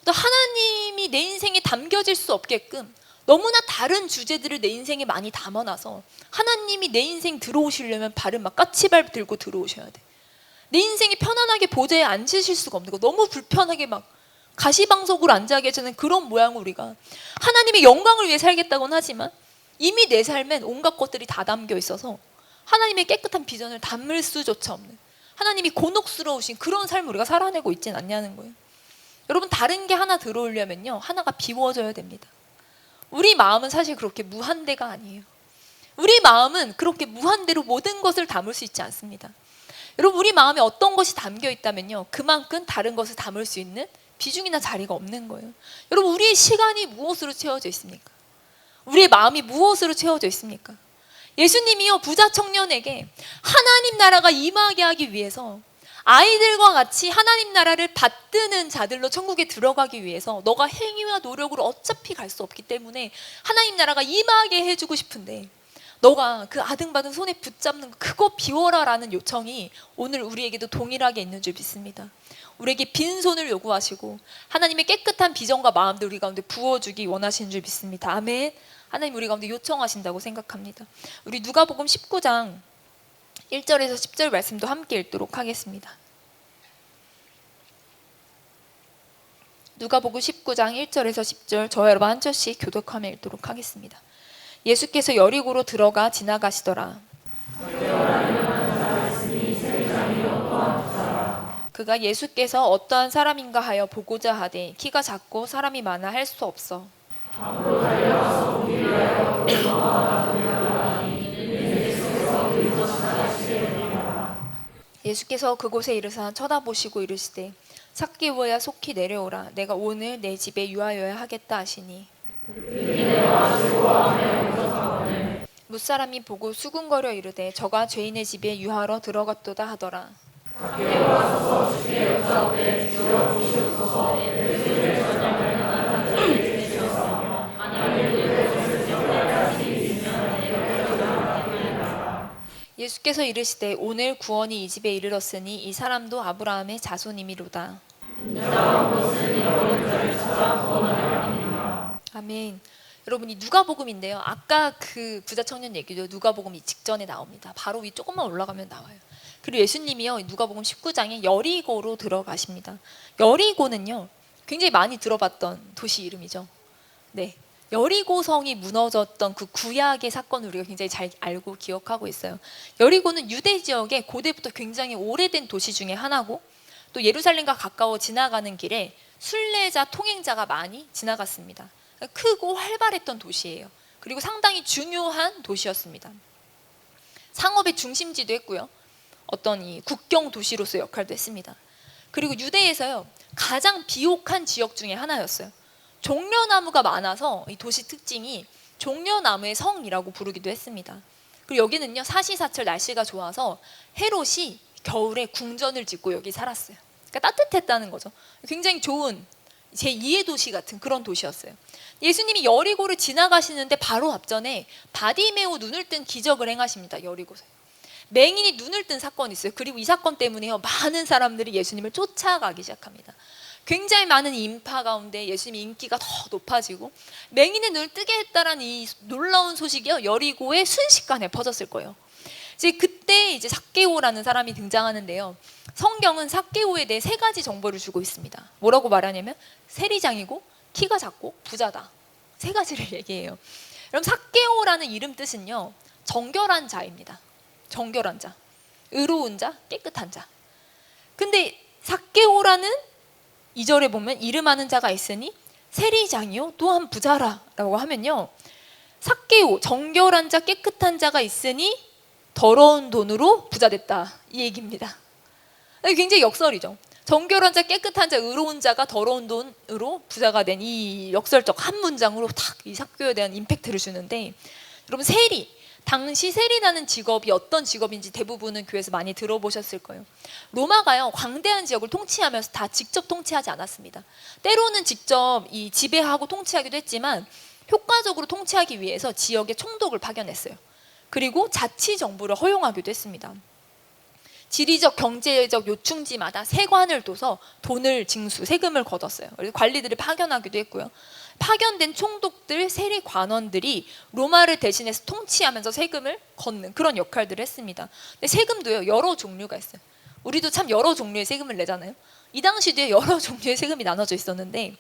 어떤 하나님이 내 인생에 담겨질 수 없게끔 너무나 다른 주제들을 내 인생에 많이 담아놔서, 하나님이 내 인생 들어오시려면 발을 막 까치발 들고 들어오셔야 돼. 내 인생이 편안하게 보좌에 앉으실 수가 없는 거, 너무 불편하게 막 가시방석으로 앉아 계시는 그런 모양으로 우리가 하나님의 영광을 위해 살겠다고는 하지만 이미 내 삶엔 온갖 것들이 다 담겨 있어서 하나님의 깨끗한 비전을 담을 수조차 없는, 하나님이 곤혹스러우신 그런 삶을 우리가 살아내고 있진 않냐는 거예요. 여러분, 다른 게 하나 들어오려면요, 하나가 비워져야 됩니다. 우리 마음은 사실 그렇게 무한대가 아니에요. 우리 마음은 그렇게 무한대로 모든 것을 담을 수 있지 않습니다. 여러분, 우리 마음에 어떤 것이 담겨 있다면요, 그만큼 다른 것을 담을 수 있는 비중이나 자리가 없는 거예요. 여러분, 우리의 시간이 무엇으로 채워져 있습니까? 우리의 마음이 무엇으로 채워져 있습니까? 예수님이요, 부자 청년에게 하나님 나라가 임하게 하기 위해서, 아이들과 같이 하나님 나라를 받드는 자들로 천국에 들어가기 위해서 너가 행위와 노력으로 어차피 갈 수 없기 때문에 하나님 나라가 임하게 해주고 싶은데, 너가 그 아등바등 손에 붙잡는 거 그거 비워라 라는 요청이 오늘 우리에게도 동일하게 있는 줄 믿습니다. 우리에게 빈손을 요구하시고 하나님의 깨끗한 비전과 마음들 우리 가운데 부어주기 원하시는 줄 믿습니다. 아멘. 하나님 우리 가운데 요청하신다고 생각합니다. 우리 누가복음 19장 1절에서 10절 말씀도 함께 읽도록 하겠습니다. 누가복음 19장 1절에서 10절, 저와 여러분 한 절씩 교독하며 읽도록 하겠습니다. 예수께서 여리고로 들어가 지나가시더라. 그가 예수께서 어떠한 사람인가 하여 보고자 하되 키가 작고 사람이 많아 할 수 없어. 예수께서 그곳에 이르사 쳐다보시고 이르시되 삭개오야 속히 내려오라. 내가 오늘 내 집에 유하여야 하겠다 하시니, 뭇사람이 보고 수군거려 이르되 저가 죄인의 집에 유하러 들어갔도다 하더라. 여호와께서 이르시되 오늘 구원이 이 집에 이르렀으니 이 사람도 아브라함의 자손이미로다. 아멘. 여러분, 이 누가복음인데요. 아까 그 부자 청년 얘기도 누가복음 이 직전에 나옵니다. 바로 위 조금만 올라가면 나와요. 그리고 예수님이요, 누가복음 19장에 여리고로 들어가십니다. 여리고는요, 굉장히 많이 들어봤던 도시 이름이죠. 네, 여리고성이 무너졌던 그 구약의 사건을 우리가 굉장히 잘 알고 기억하고 있어요. 여리고는 유대 지역의 고대부터 굉장히 오래된 도시 중에 하나고, 또 예루살렘과 가까워 지나가는 길에 순례자, 통행자가 많이 지나갔습니다. 크고 활발했던 도시예요. 그리고 상당히 중요한 도시였습니다. 상업의 중심지도 했고요. 어떤 이 국경 도시로서 역할도 했습니다. 그리고 유대에서요, 가장 비옥한 지역 중에 하나였어요. 종려나무가 많아서 이 도시 특징이 종려나무의 성이라고 부르기도 했습니다. 그리고 여기는요, 사시사철 날씨가 좋아서 헤롯이 겨울에 궁전을 짓고 여기 살았어요. 그러니까 따뜻했다는 거죠. 굉장히 좋은 제2의 도시 같은 그런 도시였어요. 예수님이 여리고를 지나가시는데 바로 앞전에 바디메오 눈을 뜬 기적을 행하십니다. 여리고에 맹인이 눈을 뜬 사건이 있어요. 그리고 이 사건 때문에요, 많은 사람들이 예수님을 쫓아가기 시작합니다. 굉장히 많은 인파 가운데 예수님의 인기가 더 높아지고, 맹인의 눈을 뜨게 했다라는 이 놀라운 소식이요, 여리고에 순식간에 퍼졌을 거예요. 이제 그때 이제 삭개오라는 사람이 등장하는데요. 성경은 삭개오에 대해 3가지 정보를 주고 있습니다. 뭐라고 말하냐면 세리장이고 키가 작고 부자다. 3가지를 얘기해요. 그럼 삭개오라는 이름 뜻은요, 정결한 자입니다. 정결한 자, 의로운 자, 깨끗한 자. 근데 삭개오라는 2절에 보면 이름하는 자가 있으니 세리장이요 또한 부자라 라고 하면요, 삭개오, 정결한 자, 깨끗한 자가 있으니 더러운 돈으로 부자 됐다, 이 얘기입니다. 굉장히 역설이죠. 정결한 자, 깨끗한 자, 의로운 자가 더러운 돈으로 부자가 된 이 역설적 한 문장으로 탁 이 삭개오에 대한 임팩트를 주는데, 여러분, 세리, 당시 세리라는 직업이 어떤 직업인지 대부분은 교회에서 많이 들어보셨을 거예요. 로마가요, 광대한 지역을 통치하면서 다 직접 통치하지 않았습니다. 때로는 직접 이 지배하고 통치하기도 했지만 효과적으로 통치하기 위해서 지역에 총독을 파견했어요. 그리고 자치 정부를 허용하기도 했습니다. 지리적, 경제적 요충지마다 세관을 둬서 돈을 징수, 세금을 걷었어요. 그래서 관리들을 파견하기도 했고요. 파견된 총독들, 세리 관원들이 로마를 대신해서 통치하면서 세금을 걷는 그런 역할들을 했습니다. 근데 세금도요, 여러 종류가 있어요. 우리도 참 여러 종류의 세금을 내잖아요. 이 당시도요, 여러 종류의 세금이 나눠져 있었는데,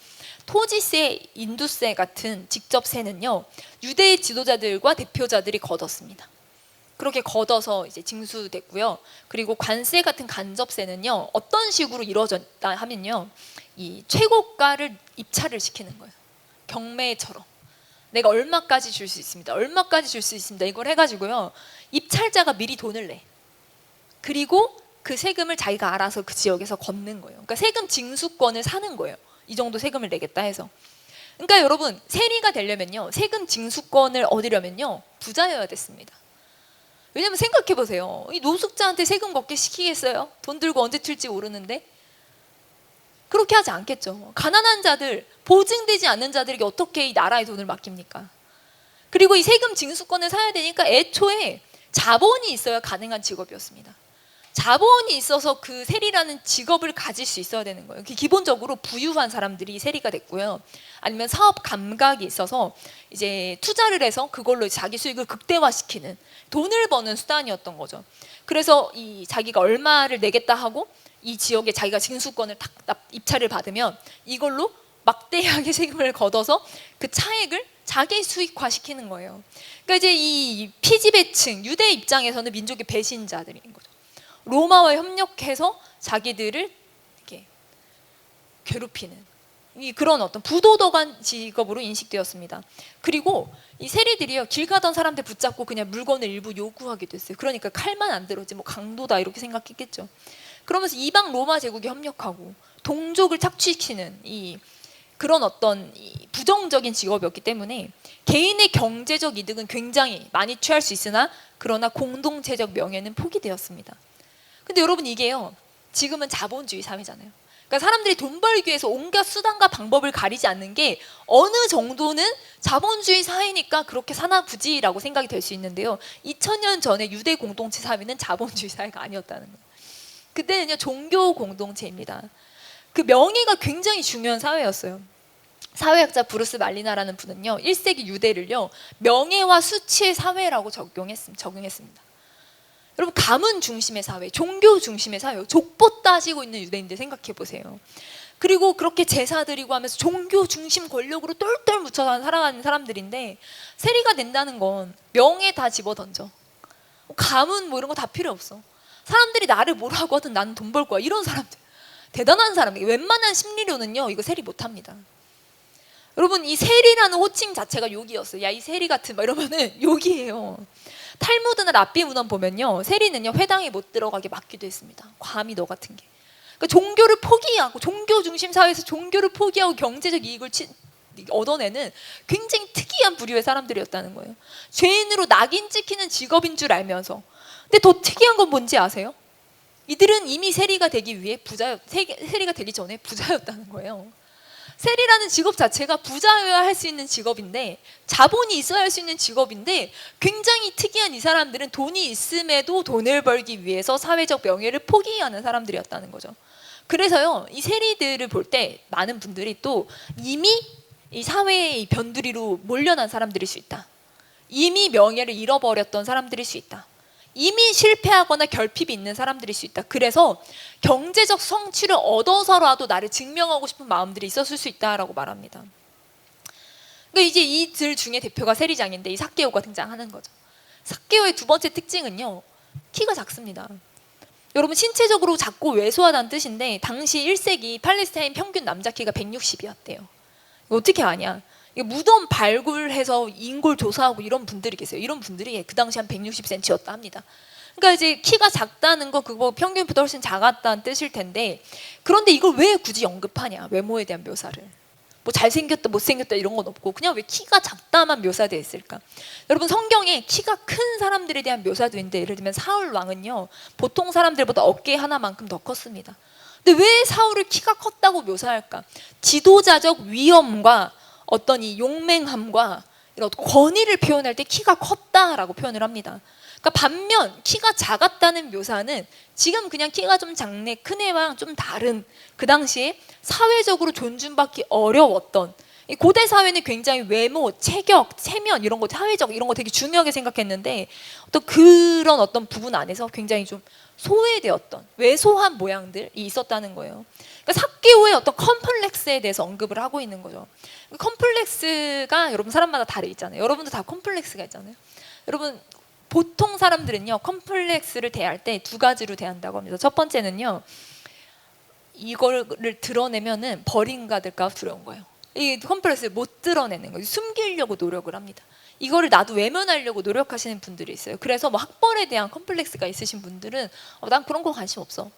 토지세, 인두세 같은 직접세는요, 유대의 지도자들과 대표자들이 걷었습니다. 그렇게 걷어서 이제 징수됐고요. 그리고 관세 같은 간접세는요, 어떤 식으로 이루어졌다 하면요, 이 최고가를 입찰을 시키는 거예요. 경매처럼 내가 얼마까지 줄 수 있습니다, 얼마까지 줄 수 있습니다, 이걸 해가지고요, 입찰자가 미리 돈을 내. 그리고 그 세금을 자기가 알아서 그 지역에서 걷는 거예요. 그러니까 세금 징수권을 사는 거예요. 이 정도 세금을 내겠다 해서. 그러니까 여러분, 세리가 되려면요, 세금 징수권을 얻으려면요, 부자여야 됐습니다. 왜냐면 생각해 보세요. 이 노숙자한테 세금 걷게 시키겠어요? 돈 들고 언제 튈지 모르는데. 그렇게 하지 않겠죠. 가난한 자들, 보증되지 않는 자들에게 어떻게 이 나라의 돈을 맡깁니까? 그리고 이 세금 징수권을 사야 되니까 애초에 자본이 있어야 가능한 직업이었습니다. 자본이 있어서 그 세리라는 직업을 가질 수 있어야 되는 거예요. 기본적으로 부유한 사람들이 세리가 됐고요. 아니면 사업 감각이 있어서 이제 투자를 해서 그걸로 자기 수익을 극대화시키는, 돈을 버는 수단이었던 거죠. 그래서 이 자기가 얼마를 내겠다 하고 이 지역에 자기가 징수권을 딱 입찰을 받으면 이걸로 막대하게 세금을 걷어서 그 차액을 자기 수익화시키는 거예요. 그러니까 이제 이 피지배층, 유대 입장에서는 민족의 배신자들인 거죠. 로마와 협력해서 자기들을 이렇게 괴롭히는 이 그런 어떤 부도덕한 직업으로 인식되었습니다. 그리고 이 세리들이요, 길 가던 사람들 붙잡고 그냥 물건을 일부 요구하기도 했어요. 그러니까 칼만 안 들었지 뭐 강도다 이렇게 생각했겠죠. 그러면서 이방 로마 제국에 협력하고 동족을 착취시키는 이 그런 어떤 이 부정적인 직업이었기 때문에 개인의 경제적 이득은 굉장히 많이 취할 수 있으나 그러나 공동체적 명예는 포기되었습니다. 근데 여러분, 이게요, 지금은 자본주의 사회잖아요. 그러니까 사람들이 돈 벌기 위해서 온갖 수단과 방법을 가리지 않는 게 어느 정도는 자본주의 사회니까 그렇게 사나 보지라고 생각이 될 수 있는데요. 2000년 전에 유대 공동체 사회는 자본주의 사회가 아니었다는 거예요. 그때는요, 종교 공동체입니다. 그 명예가 굉장히 중요한 사회였어요. 사회학자 브루스 말리나라는 분은요, 1세기 유대를요, 명예와 수치의 사회라고 적용했습니다. 여러분, 가문 중심의 사회, 종교 중심의 사회, 족보 따지고 있는 유대인들 생각해 보세요. 그리고 그렇게 제사 드리고 하면서 종교 중심 권력으로 똘똘 묻혀 살아가는 사람들인데, 세리가 된다는 건 명예 다 집어던져. 가문 뭐 이런 거 다 필요 없어. 사람들이 나를 뭐라고 하든 나는 돈 벌 거야. 이런 사람들, 대단한 사람이. 웬만한 심리로는요, 이거 세리 못합니다. 여러분, 이 세리라는 호칭 자체가 욕이었어요. 야, 이 세리 같은, 막 이러면은 욕이에요. 탈무드나 랍비 문헌 보면요, 세리는요, 회당에 못 들어가게 막기도 했습니다. 감히 너 같은 게. 그러니까 종교를 포기하고, 종교 중심 사회에서 종교를 포기하고 경제적 이익을 얻어내는 굉장히 특이한 부류의 사람들이었다는 거예요. 죄인으로 낙인 찍히는 직업인 줄 알면서. 근데 더 특이한 건 뭔지 아세요? 이들은 이미 세리가 되기 위해 세리가 되기 전에 부자였다는 거예요. 세리라는 직업 자체가 부자여야 할 수 있는 직업인데, 자본이 있어야 할 수 있는 직업인데, 굉장히 특이한 이 사람들은 돈이 있음에도 돈을 벌기 위해서 사회적 명예를 포기하는 사람들이었다는 거죠. 그래서요, 이 세리들을 볼 때 많은 분들이 또 이미 이 사회의 변두리로 몰려난 사람들일 수 있다. 이미 명예를 잃어버렸던 사람들일 수 있다. 이미 실패하거나 결핍이 있는 사람들일 수 있다. 그래서 경제적 성취를 얻어서라도 나를 증명하고 싶은 마음들이 있었을 수 있다라고 말합니다. 그러니까 이제 이들 중에 대표가 세리장인데, 이 삭개오가 등장하는 거죠. 삭개오의 두 번째 특징은요, 키가 작습니다. 여러분, 신체적으로 작고 왜소하다는 뜻인데, 당시 1세기 팔레스타인 평균 남자 키가 160이었대요. 이거 어떻게 아냐? 무덤 발굴해서 인골 조사하고 이런 분들이 계세요. 이런 분들이 그 당시 한 160cm였다 합니다. 그러니까 이제 키가 작다는 건 그거 평균보다 훨씬 작았다는 뜻일 텐데, 그런데 이걸 왜 굳이 언급하냐? 외모에 대한 묘사를. 뭐 잘생겼다 못생겼다 이런 건 없고 그냥 왜 키가 작다만 묘사되어 있을까? 여러분, 성경에 키가 큰 사람들에 대한 묘사도 있는데, 예를 들면 사울 왕은요, 보통 사람들보다 어깨 하나만큼 더 컸습니다. 근데 왜 사울을 키가 컸다고 묘사할까? 지도자적 위엄과 어떤 이 용맹함과 이런 권위를 표현할 때 키가 컸다라고 표현을 합니다. 그러니까 반면 키가 작았다는 묘사는 지금 그냥 키가 좀 작네 큰 애랑 좀 다른, 그 당시에 사회적으로 존중받기 어려웠던, 이 고대 사회는 굉장히 외모, 체격, 체면 이런 거, 사회적 이런 거 되게 중요하게 생각했는데, 어떤 그런 어떤 부분 안에서 굉장히 좀 소외되었던 왜소한 모양들이 있었다는 거예요. 그러니까 삭개오의 어떤 컴플렉스에 대해서 언급을 하고 있는 거죠. 컴플렉스가 여러분 사람마다 다르잖아요. 여러분도 다 컴플렉스가 있잖아요. 여러분, 보통 사람들은요, 컴플렉스를 대할 때 두 가지로 대한다고 합니다. 첫 번째는요, 이거를 드러내면은 버림받을까 두려운 거예요. 이 컴플렉스를 못 드러내는 거예요. 숨기려고 노력을 합니다. 이거를 나도 외면하려고 노력하시는 분들이 있어요. 그래서 뭐 학벌에 대한 컴플렉스가 있으신 분들은 난 그런 거 관심 없어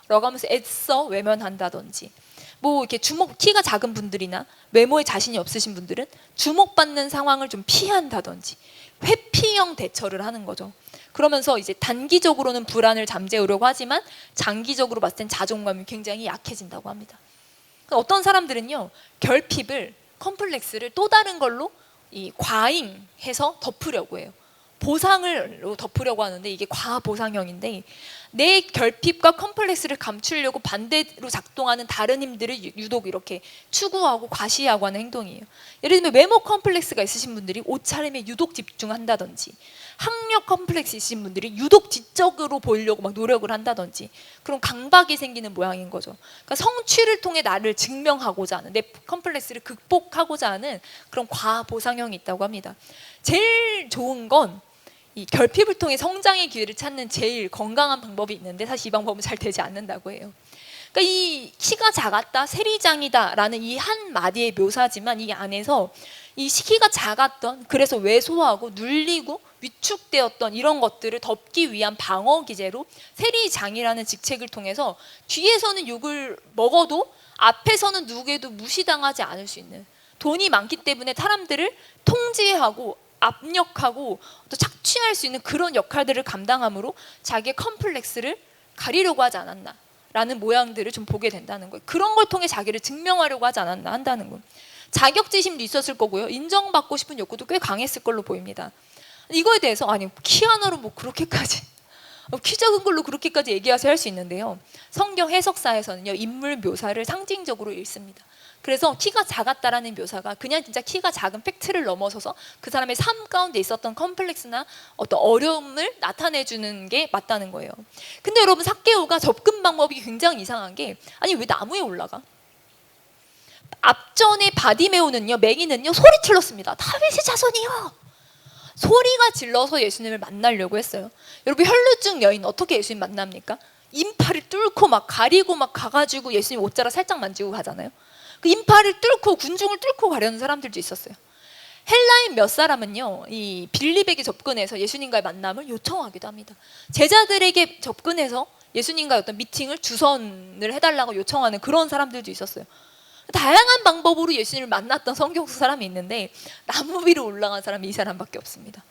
라고 하면서 애써 외면한다든지, 뭐 이렇게 키가 작은 분들이나 외모에 자신이 없으신 분들은 주목받는 상황을 좀 피한다든지 회피형 대처를 하는 거죠. 그러면서 이제 단기적으로는 불안을 잠재우려고 하지만 장기적으로 봤을 땐 자존감이 굉장히 약해진다고 합니다. 어떤 사람들은요, 결핍을, 컴플렉스를 또 다른 걸로 이 과잉해서 덮으려고 해요. 보상으로 덮으려고 하는데, 이게 과보상형인데, 내 결핍과 컴플렉스를 감추려고 반대로 작동하는 다른 힘들을 유독 이렇게 추구하고 과시하고 하는 행동이에요. 예를 들면 외모 컴플렉스가 있으신 분들이 옷차림에 유독 집중한다든지, 학력 컴플렉스 있으신 분들이 유독 지적으로 보이려고 막 노력을 한다든지, 그런 강박이 생기는 모양인 거죠. 그러니까 성취를 통해 나를 증명하고자 하는, 내 컴플렉스를 극복하고자 하는 그런 과보상형이 있다고 합니다. 제일 좋은 건 이 결핍을 통해 성장의 기회를 찾는 제일 건강한 방법이 있는데, 사실 이 방법은 잘 되지 않는다고 해요. 그러니까 이 키가 작았다, 세리장이다라는 이 한 마디의 묘사지만, 이 안에서 이 키가 작았던, 그래서 왜소하고 눌리고 위축되었던 이런 것들을 덮기 위한 방어 기제로 세리장이라는 직책을 통해서 뒤에서는 욕을 먹어도 앞에서는 누구에도 무시당하지 않을 수 있는, 돈이 많기 때문에 사람들을 통제하고 압력하고 또 착취할 수 있는 그런 역할들을 감당함으로 자기의 컴플렉스를 가리려고 하지 않았나 라는 모양들을 좀 보게 된다는 거예요. 그런 걸 통해 자기를 증명하려고 하지 않았나 한다는 거예요. 자격지심도 있었을 거고요. 인정받고 싶은 욕구도 꽤 강했을 걸로 보입니다. 이거에 대해서 아니 키 하나로 뭐 그렇게까지 키 작은 걸로 그렇게까지 얘기하세요 할 수 있는데요. 성경 해석사에서는요, 인물 묘사를 상징적으로 읽습니다. 그래서 키가 작았다라는 묘사가 그냥 진짜 키가 작은 팩트를 넘어서서 그 사람의 삶 가운데 있었던 컴플렉스나 어떤 어려움을 나타내주는 게 맞다는 거예요. 근데 여러분, 삭개오가 접근 방법이 굉장히 이상한 게, 아니 왜 나무에 올라가? 앞전에 바디메오는요, 맹인은요, 소리 질렀습니다. 다윗의 자손이요. 소리가 질러서 예수님을 만나려고 했어요. 여러분, 혈루증 여인 어떻게 예수님 만납니까? 인파를 뚫고 막 가리고 막 가가지고 예수님 옷자락 살짝 만지고 가잖아요. 그 인파를 뚫고 군중을 뚫고 가려는 사람들도 있었어요. 헬라인 몇 사람은요, 이 빌립에게 접근해서 예수님과의 만남을 요청하기도 합니다. 제자들에게 접근해서 예수님과의 어떤 미팅을 주선을 해달라고 요청하는 그런 사람들도 있었어요. 다양한 방법으로 예수님을 만났던 성경 속 사람이 있는데 나무 위로 올라간 사람이 이 사람밖에 없습니다.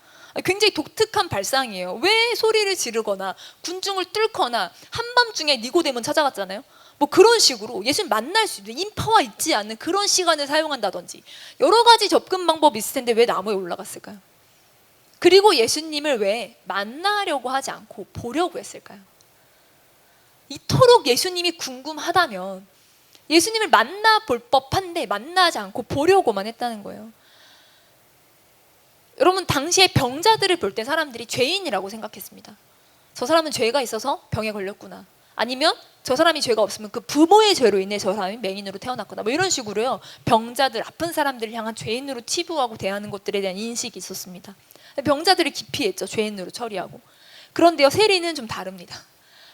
굉장히 독특한 발상이에요. 왜 소리를 지르거나 군중을 뚫거나 한밤중에 니고데몬 찾아갔잖아요. 뭐 그런 식으로 예수님 만날 수 있는 인파와 있지 않는 그런 시간을 사용한다든지 여러 가지 접근 방법이 있을 텐데 왜 나무에 올라갔을까요? 그리고 예수님을 왜 만나려고 하지 않고 보려고 했을까요? 이토록 예수님이 궁금하다면 예수님을 만나볼 법한데 만나지 않고 보려고만 했다는 거예요. 여러분, 당시에 병자들을 볼 때 사람들이 죄인이라고 생각했습니다. 저 사람은 죄가 있어서 병에 걸렸구나. 아니면 저 사람이 죄가 없으면 그 부모의 죄로 인해 저 사람이 맹인으로 태어났구나. 뭐 이런 식으로요, 병자들, 아픈 사람들을 향한 죄인으로 치부하고 대하는 것들에 대한 인식이 있었습니다. 병자들을 기피했죠. 죄인으로 처리하고. 그런데요, 세리는 좀 다릅니다.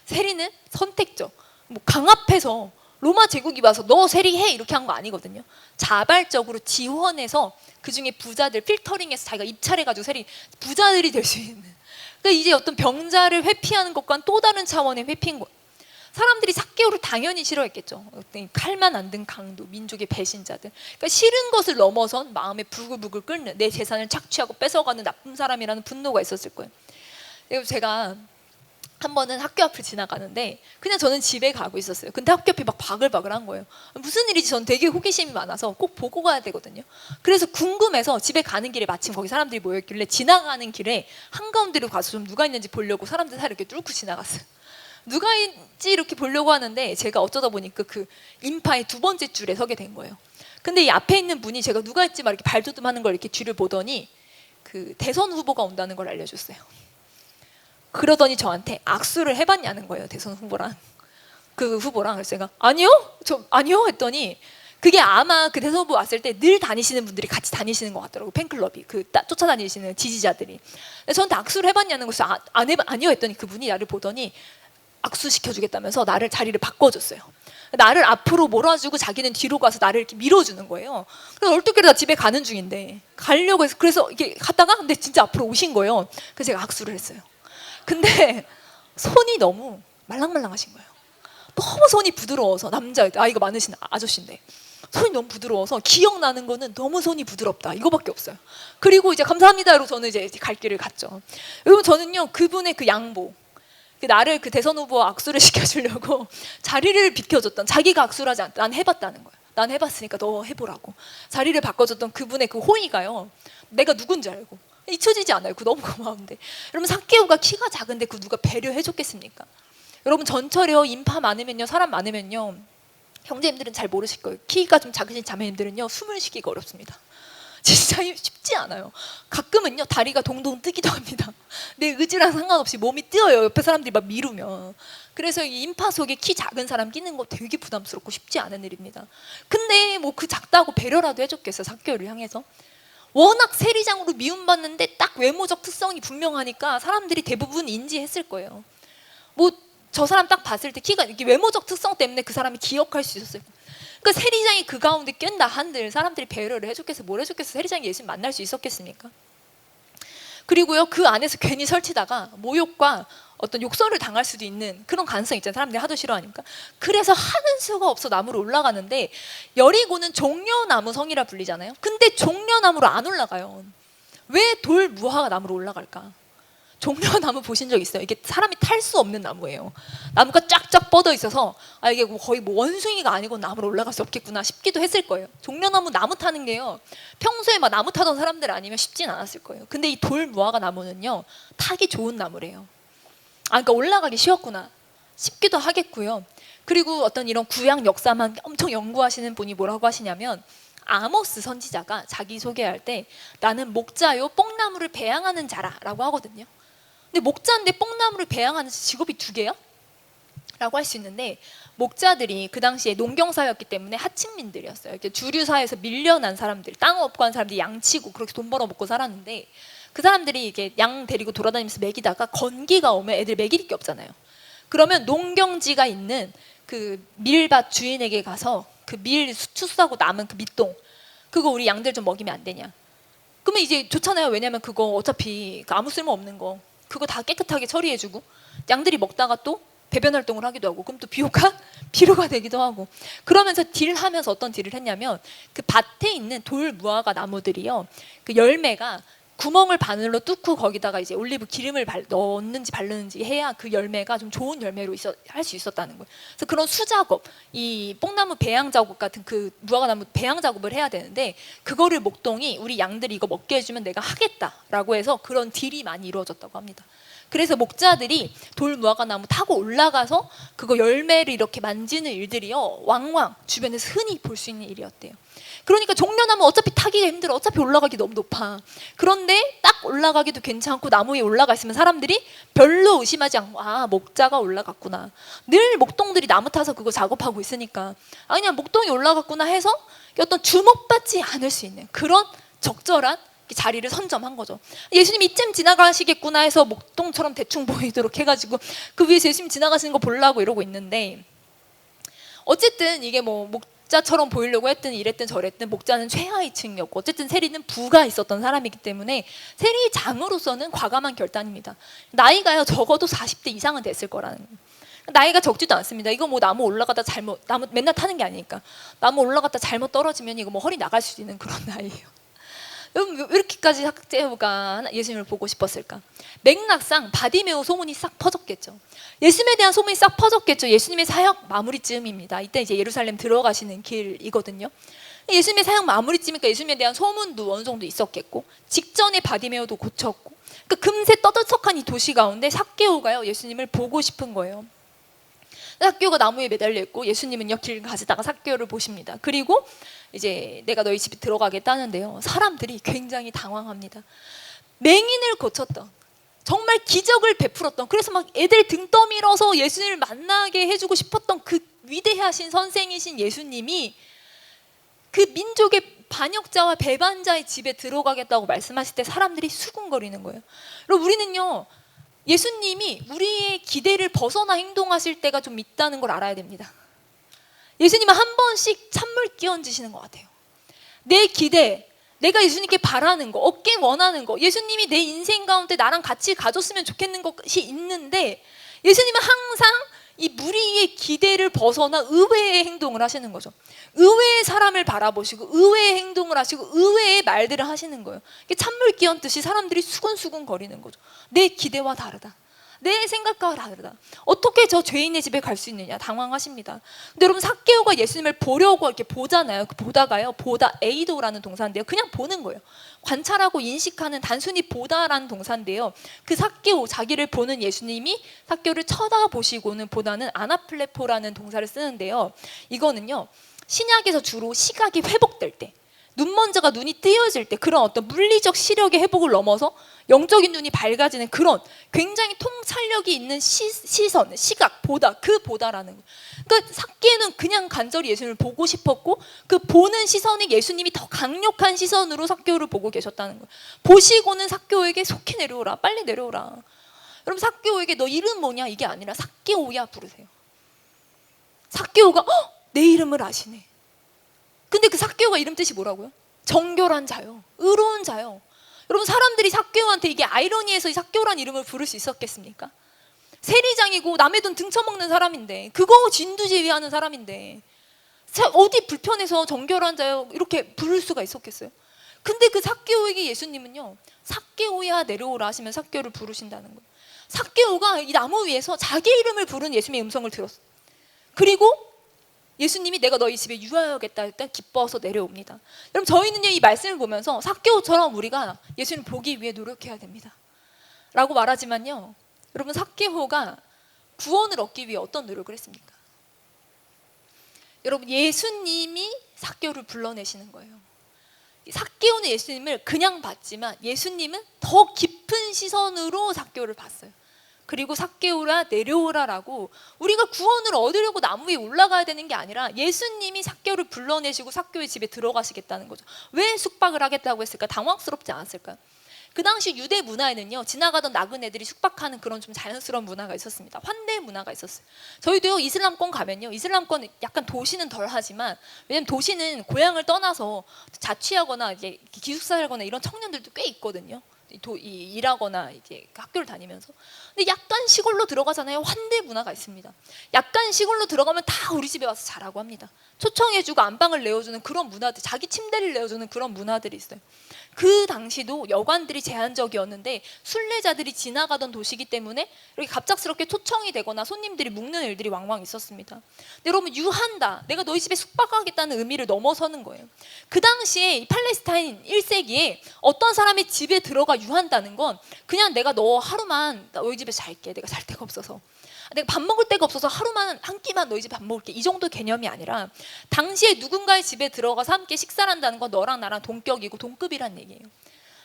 세리는 선택적. 뭐 강 앞에서 로마 제국이 와서 너 세리해 이렇게 한 거 아니거든요. 자발적으로 지원해서 그 중에 부자들 필터링해서 자기가 입찰해가지고 세리 부자들이 될 수 있는. 그러니까 이제 어떤 병자를 회피하는 것과는 또 다른 차원의 회피인 거. 사람들이 삭개오를 당연히 싫어했겠죠. 칼만 안 든 강도, 민족의 배신자들. 그러니까 싫은 것을 넘어선 마음에 부글부글 끓는, 내 재산을 착취하고 뺏어가는 나쁜 사람이라는 분노가 있었을 거예요. 그리고 제가 한 번은 학교 앞을 지나가는데 그냥 저는 집에 가고 있었어요. 근데 학교 앞이 막 바글바글한 거예요. 무슨 일이지? 전 되게 호기심이 많아서 꼭 보고 가야 되거든요. 그래서 궁금해서 집에 가는 길에 마침 거기 사람들이 모여있길래 지나가는 길에 한가운데로 가서 좀 누가 있는지 보려고 사람들 사이를 이렇게 뚫고 지나갔어요. 누가 있지 이렇게 보려고 하는데 제가 어쩌다 보니까 그 인파의 두 번째 줄에 서게 된 거예요. 근데 이 앞에 있는 분이 제가 누가 있지 막 이렇게 발돋움하는 걸 이렇게 뒤를 보더니 그 대선 후보가 온다는 걸 알려줬어요. 그러더니 저한테 악수를 해봤냐는 거예요. 대선 후보랑 그 후보랑. 그래서 제가 아니요? 아니요? 했더니 그게 아마 그 대선 후보 왔을 때 늘 다니시는 분들이 같이 다니시는 것 같더라고요. 팬클럽이 쫓아다니시는 지지자들이. 저한테 악수를 해봤냐는 거예요. 아니요? 했더니 그분이 나를 보더니 악수시켜주겠다면서 나를 자리를 바꿔줬어요. 나를 앞으로 몰아주고 자기는 뒤로 가서 나를 이렇게 밀어주는 거예요. 그래서 얼떨결에 나 집에 가는 중인데 가려고 해서 그래서 이렇게 갔다가 근데 진짜 앞으로 오신 거예요. 그래서 제가 악수를 했어요. 근데 손이 너무 말랑말랑하신 거예요. 너무 손이 부드러워서 나이가 많으신 아저씨인데 손이 너무 부드러워서 기억나는 거는 너무 손이 부드럽다 이거밖에 없어요. 그리고 이제 감사합니다로 저는 이제 갈 길을 갔죠. 여러분, 저는요 그분의 그 양보, 나를 그 대선 후보 악수를 시켜주려고 자리를 비켜줬던, 자기가 악수를 하지 않다 난 해봤다는 거예요. 난 해봤으니까 너 해보라고 자리를 바꿔줬던 그분의 그 호의가요, 내가 누군지 알고 잊혀지지 않아요. 그 너무 고마운데. 여러분, 삭개오가 키가 작은데 그 누가 배려해줬겠습니까? 여러분, 전철에요 인파 많으면요, 사람 많으면요, 형제님들은 잘 모르실 거예요. 키가 좀 작으신 자매님들은요 숨을 쉬기가 어렵습니다. 진짜 쉽지 않아요. 가끔은요 다리가 동동 뜨기도 합니다. 내 의지랑 상관없이 몸이 뛰어요. 옆에 사람들이 막 미루면. 그래서 이 인파 속에 키 작은 사람 끼는 거 되게 부담스럽고 쉽지 않은 일입니다. 근데 뭐 그 작다고 배려라도 해줬겠어요. 삭개오를 향해서. 워낙 세리장으로 미움받는데 딱 외모적 특성이 분명하니까 사람들이 대부분 인지했을 거예요. 뭐 저 사람 딱 봤을 때 키가 이렇게 외모적 특성 때문에 그 사람이 기억할 수 있었어요. 그러니까 세리장이 그 가운데 낀다 한들 사람들이 배려를 해줬겠어요. 뭘 해줬겠어요. 세리장이 예수님 만날 수 있었겠습니까? 그리고요 그 안에서 괜히 설치다가 모욕과 어떤 욕설을 당할 수도 있는 그런 가능성이 있잖아요. 사람들이 하도 싫어하니까. 그래서 하는 수가 없어 나무로 올라가는데, 여리고는 종려나무 성이라 불리잖아요. 근데 종려나무로 안 올라가요. 왜 돌무화가 나무로 올라갈까? 종려나무 보신 적 있어요? 이게 사람이 탈 수 없는 나무예요. 나무가 쫙쫙 뻗어 있어서 이게 거의 뭐 원숭이가 아니고 나무로 올라갈 수 없겠구나 싶기도 했을 거예요. 종려나무 나무 타는 게요, 평소에 막 나무 타던 사람들 아니면 쉽진 않았을 거예요. 근데 이 돌무화과 나무는요, 타기 좋은 나무래요. 그러니까 올라가기 쉬웠구나 싶기도 하겠고요. 그리고 어떤 이런 구약 역사만 엄청 연구하시는 분이 뭐라고 하시냐면, 아모스 선지자가 자기 소개할 때 나는 목자요 뽕나무를 배양하는 자라 라고 하거든요. 근데 목자인데 뽕나무를 배양하는 직업이 두 개요? 라고 할 수 있는데, 목자들이 그 당시에 농경사였기 때문에 하층민들이었어요. 이렇게 주류사에서 밀려난 사람들, 땅 없고 한 사람들이 양치고 그렇게 돈 벌어 먹고 살았는데, 그 사람들이 이게 양 데리고 돌아다니면서 먹이다가 건기가 오면 애들 먹일 게 없잖아요. 그러면 농경지가 있는 그 밀밭 주인에게 가서 그 밀 수수하고 남은 그 밑동, 그거 우리 양들 좀 먹이면 안 되냐. 그러면 이제 좋잖아요. 왜냐면 그거 어차피 아무 쓸모 없는 거, 그거 다 깨끗하게 처리해주고 양들이 먹다가 또 배변 활동을 하기도 하고, 그럼 또 비료가 되기도 하고. 그러면서 딜하면서 어떤 딜을 했냐면, 그 밭에 있는 돌 무화과 나무들이요, 그 열매가 구멍을 바늘로 뚫고 거기다가 이제 올리브 기름을 넣는지 바르는지 해야 그 열매가 좀 좋은 열매로 할 수 있었다는 거예요. 그래서 그런 수작업, 이 뽕나무 배양 작업 같은 그 무화과나무 배양 작업을 해야 되는데, 그거를 목동이 우리 양들이 이거 먹게 해주면 내가 하겠다라고 해서 그런 딜이 많이 이루어졌다고 합니다. 그래서 목자들이 돌 무화과나무 타고 올라가서 그거 열매를 이렇게 만지는 일들이요, 왕왕 주변에서 흔히 볼 수 있는 일이었대요. 그러니까 종려나무 어차피 타기가 힘들어. 어차피 올라가기 너무 높아. 그런데 딱 올라가기도 괜찮고 나무 위에 올라가 있으면 사람들이 별로 의심하지 않고, 목자가 올라갔구나. 늘 목동들이 나무 타서 그거 작업하고 있으니까 그냥 목동이 올라갔구나 해서 어떤 주목받지 않을 수 있는 그런 적절한 자리를 선점한 거죠. 예수님 이쯤 지나가시겠구나 해서 목동처럼 대충 보이도록 해가지고 그 위에서 예수님 지나가시는 거 보려고 이러고 있는데, 어쨌든 이게 뭐 목자처럼 보이려고 했든 이랬든 저랬든 목자는 최하위층이었고, 어쨌든 세리는 부가 있었던 사람이기 때문에 세리장으로서는 과감한 결단입니다. 나이가요 적어도 40대 이상은 됐을 거라는 거예요. 나이가 적지도 않습니다. 이거 뭐 나무 올라가다 나무 맨날 타는 게 아니니까, 나무 올라갔다 잘못 떨어지면 이거 뭐 허리 나갈 수 있는 그런 나이예요. 여러분, 왜 이렇게까지 삭제우가 예수님을 보고 싶었을까? 맥락상 바디메오 소문이 싹 퍼졌겠죠. 예수님에 대한 소문이 싹 퍼졌겠죠. 예수님의 사역 마무리쯤입니다. 이때 이제 예루살렘 들어가시는 길이거든요. 예수님의 사역 마무리쯤이니까 예수님에 대한 소문도 어느 정도 있었겠고, 직전에 바디메오도 고쳤고, 그 금세 떠들썩한 이 도시 가운데 삭개오가요 예수님을 보고 싶은 거예요. 삭개오가 나무에 매달려 있고, 예수님은요 길 가시다가 삭개오를 보십니다. 그리고 이제 내가 너희 집에 들어가겠다는데요, 사람들이 굉장히 당황합니다. 맹인을 고쳤던, 정말 기적을 베풀었던, 그래서 막 애들 등 떠밀어서 예수님을 만나게 해주고 싶었던 그 위대하신 선생이신 예수님이 그 민족의 반역자와 배반자의 집에 들어가겠다고 말씀하실 때 사람들이 수군거리는 거예요. 그리고 우리는요, 예수님이 우리의 기대를 벗어나 행동하실 때가 좀 있다는 걸 알아야 됩니다. 예수님은 한 번씩 찬물 끼얹으시는 것 같아요. 내 기대, 내가 예수님께 바라는 거, 얻길 원하는 거, 예수님이 내 인생 가운데 나랑 같이 가졌으면 좋겠는 것이 있는데, 예수님은 항상 이 무리의 기대를 벗어나 의외의 행동을 하시는 거죠. 의외의 사람을 바라보시고 의외의 행동을 하시고 의외의 말들을 하시는 거예요. 찬물 끼얹듯이 사람들이 수근수근 거리는 거죠. 내 기대와 다르다, 내 생각과 다르다. 어떻게 저 죄인의 집에 갈 수 있느냐 당황하십니다. 근데 여러분, 삭개오가 예수님을 보려고 이렇게 보잖아요. 그 보다가요, 보다 에이도라는 동사인데요, 그냥 보는 거예요. 관찰하고 인식하는, 단순히 보다라는 동사인데요, 그 삭개오, 자기를 보는 예수님이 삭개오를 쳐다보시고는 보다는 아나플레포라는 동사를 쓰는데요, 이거는요 신약에서 주로 시각이 회복될 때, 눈먼저가 눈이 뜨여질 때, 그런 어떤 물리적 시력의 회복을 넘어서 영적인 눈이 밝아지는 그런 굉장히 통찰력이 있는 시선, 시각, 보다, 그 보다라는 거예요. 그러니까 삭개오는 그냥 간절히 예수님을 보고 싶었고, 그 보는 시선이 예수님이 더 강력한 시선으로 삭개오를 보고 계셨다는 거예요. 보시고는 삭개오에게 속히 내려오라, 빨리 내려오라. 여러분, 삭개오에게 너 이름 뭐냐 이게 아니라 삭개오야 부르세요. 삭개오가 내 이름을 아시네. 근데 그 삭개오가 이름 뜻이 뭐라고요? 정결한 자요, 의로운 자요. 여러분, 사람들이 삭개오한테 이게 아이러니해서 이 삭개오란 이름을 부를 수 있었겠습니까? 세리장이고 남의 돈 등쳐먹는 사람인데, 그거 진두지휘하는 사람인데 어디 불편해서 정결한 자요 이렇게 부를 수가 있었겠어요? 근데 그 삭개오에게 예수님은요, 삭개오야 내려오라 하시면 삭개오를 부르신다는 거예요. 삭개오가 이 나무 위에서 자기 이름을 부르는 예수님의 음성을 들었어요. 그리고 예수님이 내가 너희 집에 유하여겠다 할 때 기뻐서 내려옵니다. 여러분, 저희는요, 이 말씀을 보면서 삭개오처럼 우리가 예수님 보기 위해 노력해야 됩니다 라고 말하지만요, 여러분, 삭개오가 구원을 얻기 위해 어떤 노력을 했습니까? 여러분, 예수님이 삭개오를 불러내시는 거예요. 삭개오는 예수님을 그냥 봤지만 예수님은 더 깊은 시선으로 삭개오를 봤어요. 그리고 삭개오라 내려오라라고, 우리가 구원을 얻으려고 나무 위에 올라가야 되는 게 아니라 예수님이 삭개오를 불러내시고 삭개오의 집에 들어가시겠다는 거죠. 왜 숙박을 하겠다고 했을까? 당황스럽지 않았을까요? 그 당시 유대 문화에는요, 지나가던 나그네들이 숙박하는 그런 좀 자연스러운 문화가 있었습니다. 환대 문화가 있었어요. 저희도요, 이슬람권 가면요, 이슬람권 약간 도시는 덜 하지만, 왜냐면 도시는 고향을 떠나서 자취하거나 이제 기숙사 살거나 이런 청년들도 꽤 있거든요. 일하거나 이제 학교를 다니면서. 근데 약간 시골로 들어가잖아요. 환대 문화가 있습니다. 약간 시골로 들어가면 다 우리 집에 와서 자라고 합니다. 초청해주고 안방을 내어주는 그런 문화들, 자기 침대를 내어주는 그런 문화들이 있어요. 그 당시도 여관들이 제한적이었는데 순례자들이 지나가던 도시이기 때문에 이렇게 갑작스럽게 초청이 되거나 손님들이 묵는 일들이 왕왕 있었습니다. 근데 여러분, 유한다, 내가 너희 집에 숙박하겠다는 의미를 넘어서는 거예요. 그 당시에 팔레스타인 1세기에 어떤 사람의 집에 들어가 유한다는 건 그냥 내가 너 하루만 너희 집에 잘게, 내가 살 데가 없어서, 내가 밥 먹을 데가 없어서 하루만 한 끼만 너희 집에 밥 먹을게, 이 정도 개념이 아니라 당시에 누군가의 집에 들어가서 함께 식사를 한다는 건 너랑 나랑 동격이고 동급이란 얘기예요.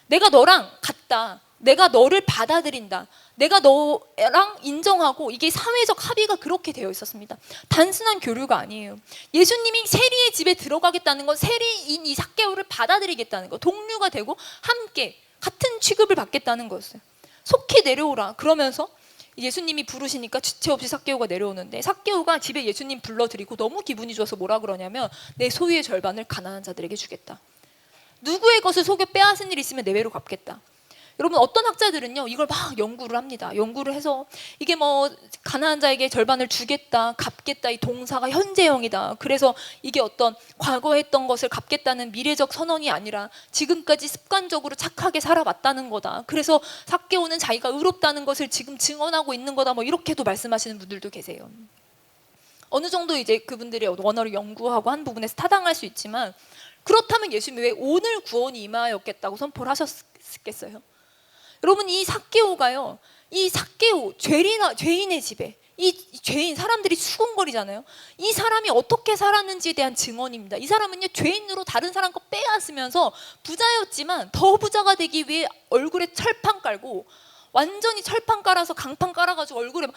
내가 너랑 같다, 내가 너를 받아들인다, 내가 너랑 인정하고, 이게 사회적 합의가 그렇게 되어 있었습니다. 단순한 교류가 아니에요. 예수님이 세리의 집에 들어가겠다는 건 세리인 이 삭개오를 받아들이겠다는 거, 동료가 되고 함께 같은 취급을 받겠다는 거였어요. 속히 내려오라 그러면서 예수님이 부르시니까 주체 없이 삭개오가 내려오는데, 삭개오가 집에 예수님 불러들이고 너무 기분이 좋아서 뭐라 그러냐면, 내 소유의 절반을 가난한 자들에게 주겠다, 누구의 것을 속여 빼앗은 일 있으면 내외로 갚겠다. 여러분, 어떤 학자들은요, 이걸 막 연구를 합니다. 연구를 해서 이게 뭐 가난한 자에게 절반을 주겠다, 갚겠다, 이 동사가 현재형이다. 그래서 이게 어떤 과거에 했던 것을 갚겠다는 미래적 선언이 아니라 지금까지 습관적으로 착하게 살아왔다는 거다. 그래서 삭개오는 자기가 의롭다는 것을 지금 증언하고 있는 거다. 뭐 이렇게도 말씀하시는 분들도 계세요. 어느 정도 이제 그분들의 원어를 연구하고 한 부분에서 타당할 수 있지만, 그렇다면 예수님이 왜 오늘 구원이 임하였겠다고 선포를 하셨겠어요? 여러분, 이 삭개오가요, 이 삭개오, 죄인의 집에, 이 죄인, 사람들이 수군거리잖아요. 이 사람이 어떻게 살았는지에 대한 증언입니다. 이 사람은요, 죄인으로 다른 사람 거 빼앗으면서 부자였지만 더 부자가 되기 위해 얼굴에 철판 깔고, 완전히 철판 깔아서 강판 깔아가지고 얼굴에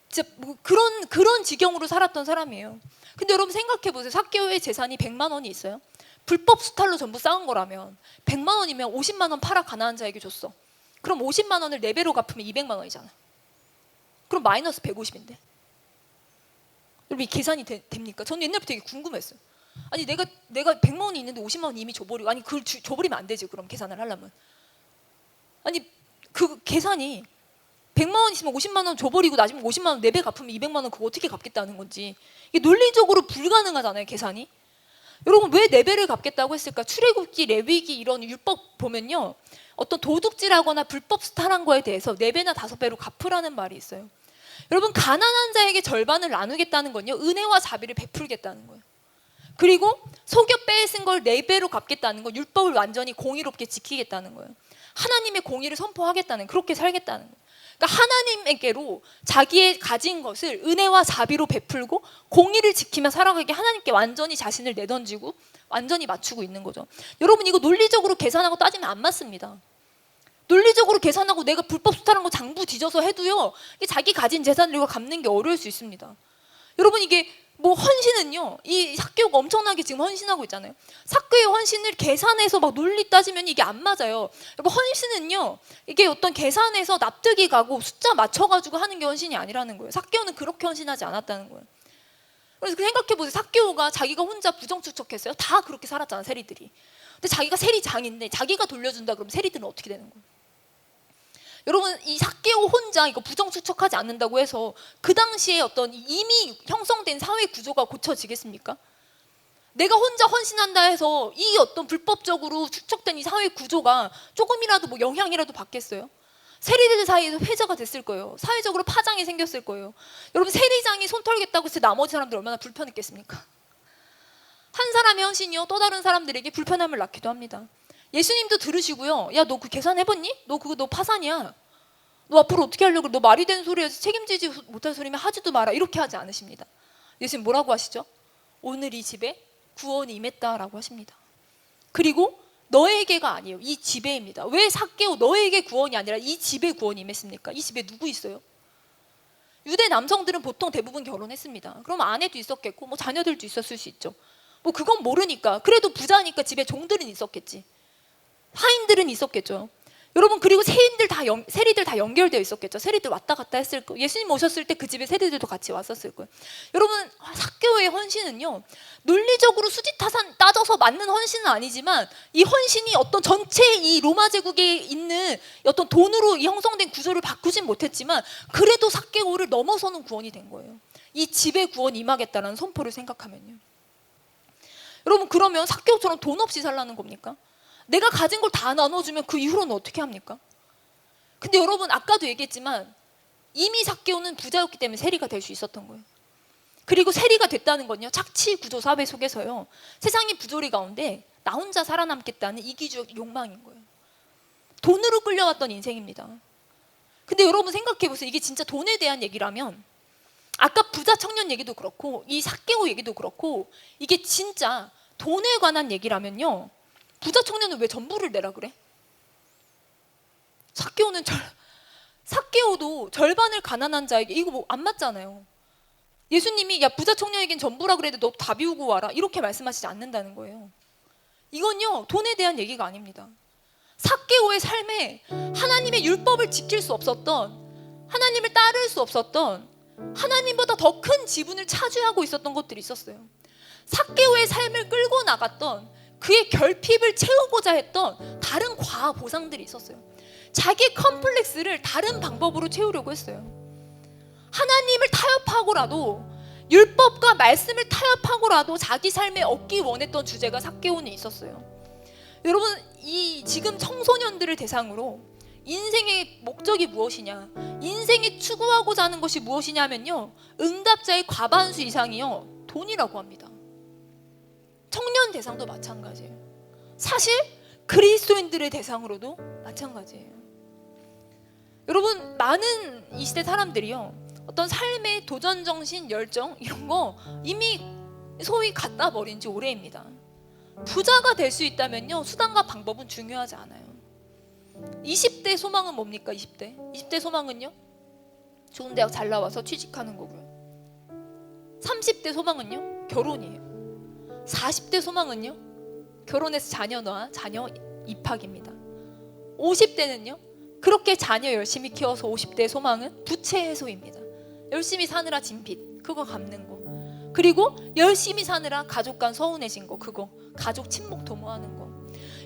진짜 뭐 그런 지경으로 살았던 사람이에요. 근데 여러분, 생각해보세요. 삭개오의 재산이 100만 원이 있어요. 불법 수탈로 전부 쌓은 거라면 100만 원이면 50만 원 팔아 가난한 자에게 줬어. 그럼 50만 원을 4배로 갚으면 200만 원이잖아. 그럼 마이너스 150인데. 여러분, 이 계산이 됩니까? 저는 옛날부터 되게 궁금했어요. 아니, 내가 100만 원이 있는데 50만 원 이미 줘버리고, 아니 그걸 줘버리면 안 되지, 그럼 계산을 하려면. 아니, 그 계산이 100만 원 있으면 50만 원 줘버리고 나중에 50만 원 4배 갚으면 200만 원 그거 어떻게 갚겠다는 건지, 이게 논리적으로 불가능하잖아요, 계산이. 여러분, 왜 4배를 갚겠다고 했을까? 출애굽기, 레위기 이런 율법 보면요, 어떤 도둑질하거나 불법 수탈한 거에 대해서 4배나 5배로 갚으라는 말이 있어요. 여러분, 가난한 자에게 절반을 나누겠다는 건요, 은혜와 자비를 베풀겠다는 거예요. 그리고 속여 빼앗은 걸 4배로 갚겠다는 건 율법을 완전히 공의롭게 지키겠다는 거예요. 하나님의 공의를 선포하겠다는, 그렇게 살겠다는 거예요. 그러니까 하나님에게로 자기의 가진 것을 은혜와 자비로 베풀고 공의를 지키며 살아가게 하나님께 완전히 자신을 내던지고 완전히 맞추고 있는 거죠. 여러분, 이거 논리적으로 계산하고 따지면 안 맞습니다. 논리적으로 계산하고 내가 불법 수탈한 거 장부 뒤져서 해도요, 이게 자기 가진 재산을 이거 갚는 게 어려울 수 있습니다. 여러분, 이게 뭐 헌신은요, 이 삭개오가 엄청나게 지금 헌신하고 있잖아요. 삭개오의 헌신을 계산해서 막 논리 따지면 이게 안 맞아요. 여러분, 헌신은요, 이게 어떤 계산해서 납득이 가고 숫자 맞춰가지고 하는 게 헌신이 아니라는 거예요. 삭개오는 그렇게 헌신하지 않았다는 거예요. 그래서 생각해보세요. 삭개오가 자기가 혼자 부정추척했어요? 다 그렇게 살았잖아, 세리들이. 근데 자기가 세리장인데 자기가 돌려준다 그러면 세리들은 어떻게 되는 거예요? 여러분, 이 삭개오 혼자 이거 부정추척하지 않는다고 해서 그 당시에 어떤 이미 형성된 사회 구조가 고쳐지겠습니까? 내가 혼자 헌신한다 해서 이 어떤 불법적으로 축적된 이 사회 구조가 조금이라도 뭐 영향이라도 받겠어요? 세리들 사이에서 회자가 됐을 거예요. 사회적으로 파장이 생겼을 거예요. 여러분, 세리장이 손 털겠다고 해서 나머지 사람들 얼마나 불편했겠습니까? 한 사람의 헌신이요 또 다른 사람들에게 불편함을 낳기도 합니다. 예수님도 들으시고요, 야, 너 그 계산해봤니? 너 그거 너 파산이야. 너 앞으로 어떻게 하려고 그래? 너 말이 되는 소리에서 책임지지 못할 소리면 하지도 마라. 이렇게 하지 않으십니다. 예수님 뭐라고 하시죠? 오늘 이 집에 구원이 임했다라고 하십니다. 그리고 너에게가 아니에요. 이 집에입니다. 왜 삭개오 너에게 구원이 아니라 이 집에 구원이 임했습니까? 이 집에 누구 있어요? 유대 남성들은 보통 대부분 결혼했습니다. 그럼 아내도 있었겠고 뭐 자녀들도 있었을 수 있죠. 뭐 그건 모르니까, 그래도 부자니까 집에 종들은 있었겠지. 하인들은 있었겠죠. 여러분, 그리고 세리들 다 연결되어 있었겠죠. 세리들 왔다 갔다 했을 거예요. 예수님 오셨을 때 그 집에 세리들도 같이 왔었을 거예요. 여러분, 삭개오의 헌신은요, 논리적으로 수지타산 따져서 맞는 헌신은 아니지만 이 헌신이 어떤 전체 이 로마 제국에 있는 어떤 돈으로 이 형성된 구조를 바꾸진 못했지만 그래도 삭개오를 넘어서는 구원이 된 거예요. 이 집에 구원이 임하겠다는 선포를 생각하면요. 여러분, 그러면 삭개오처럼 돈 없이 살라는 겁니까? 내가 가진 걸 다 나눠주면 그 이후로는 어떻게 합니까? 근데 여러분, 아까도 얘기했지만 이미 삭개오는 부자였기 때문에 세리가 될 수 있었던 거예요. 그리고 세리가 됐다는 건요, 착취 구조 사회 속에서요, 세상의 부조리 가운데 나 혼자 살아남겠다는 이기주의 욕망인 거예요. 돈으로 끌려왔던 인생입니다. 근데 여러분 생각해보세요. 이게 진짜 돈에 대한 얘기라면, 아까 부자 청년 얘기도 그렇고 이 삭개오 얘기도 그렇고, 이게 진짜 돈에 관한 얘기라면요, 부자 청년은 왜 전부를 내라 그래? 삭개오도 절반을 가난한 자에게, 이거 뭐 안 맞잖아요. 예수님이 야, 부자 청년에겐 전부라 그랬는데 너 다 비우고 와라, 이렇게 말씀하시지 않는다는 거예요. 이건요, 돈에 대한 얘기가 아닙니다. 삭개오의 삶에 하나님의 율법을 지킬 수 없었던, 하나님을 따를 수 없었던, 하나님보다 더 큰 지분을 차지하고 있었던 것들이 있었어요. 삭개오의 삶을 끌고 나갔던, 그의 결핍을 채우고자 했던 다른 과한 보상들이 있었어요. 자기 컴플렉스를 다른 방법으로 채우려고 했어요. 하나님을 타협하고라도, 율법과 말씀을 타협하고라도 자기 삶에 얻기 원했던 주제가 삭개오는 있었어요. 여러분, 이 지금 청소년들을 대상으로 인생의 목적이 무엇이냐, 인생이 추구하고자 하는 것이 무엇이냐 하면요, 응답자의 과반수 이상이요, 돈이라고 합니다. 청년 대상도 마찬가지예요. 사실 그리스도인들의 대상으로도 마찬가지예요. 여러분, 많은 이 시대 사람들이요, 어떤 삶의 도전정신, 열정 이런 거 이미 소위 갖다 버린 지 오래입니다. 부자가 될 수 있다면요, 수단과 방법은 중요하지 않아요. 20대 소망은 뭡니까? 20대 소망은요, 좋은 대학 잘 나와서 취직하는 거고요. 30대 소망은요, 결혼이에요. 40대 소망은요, 결혼해서 자녀 입학입니다. 50대는요, 그렇게 자녀 열심히 키워서 50대의 소망은 부채 해소입니다. 열심히 사느라 진 빚, 그거 갚는 거. 그리고 열심히 사느라 가족 간 서운해진 거, 그거 가족 친목 도모하는 거.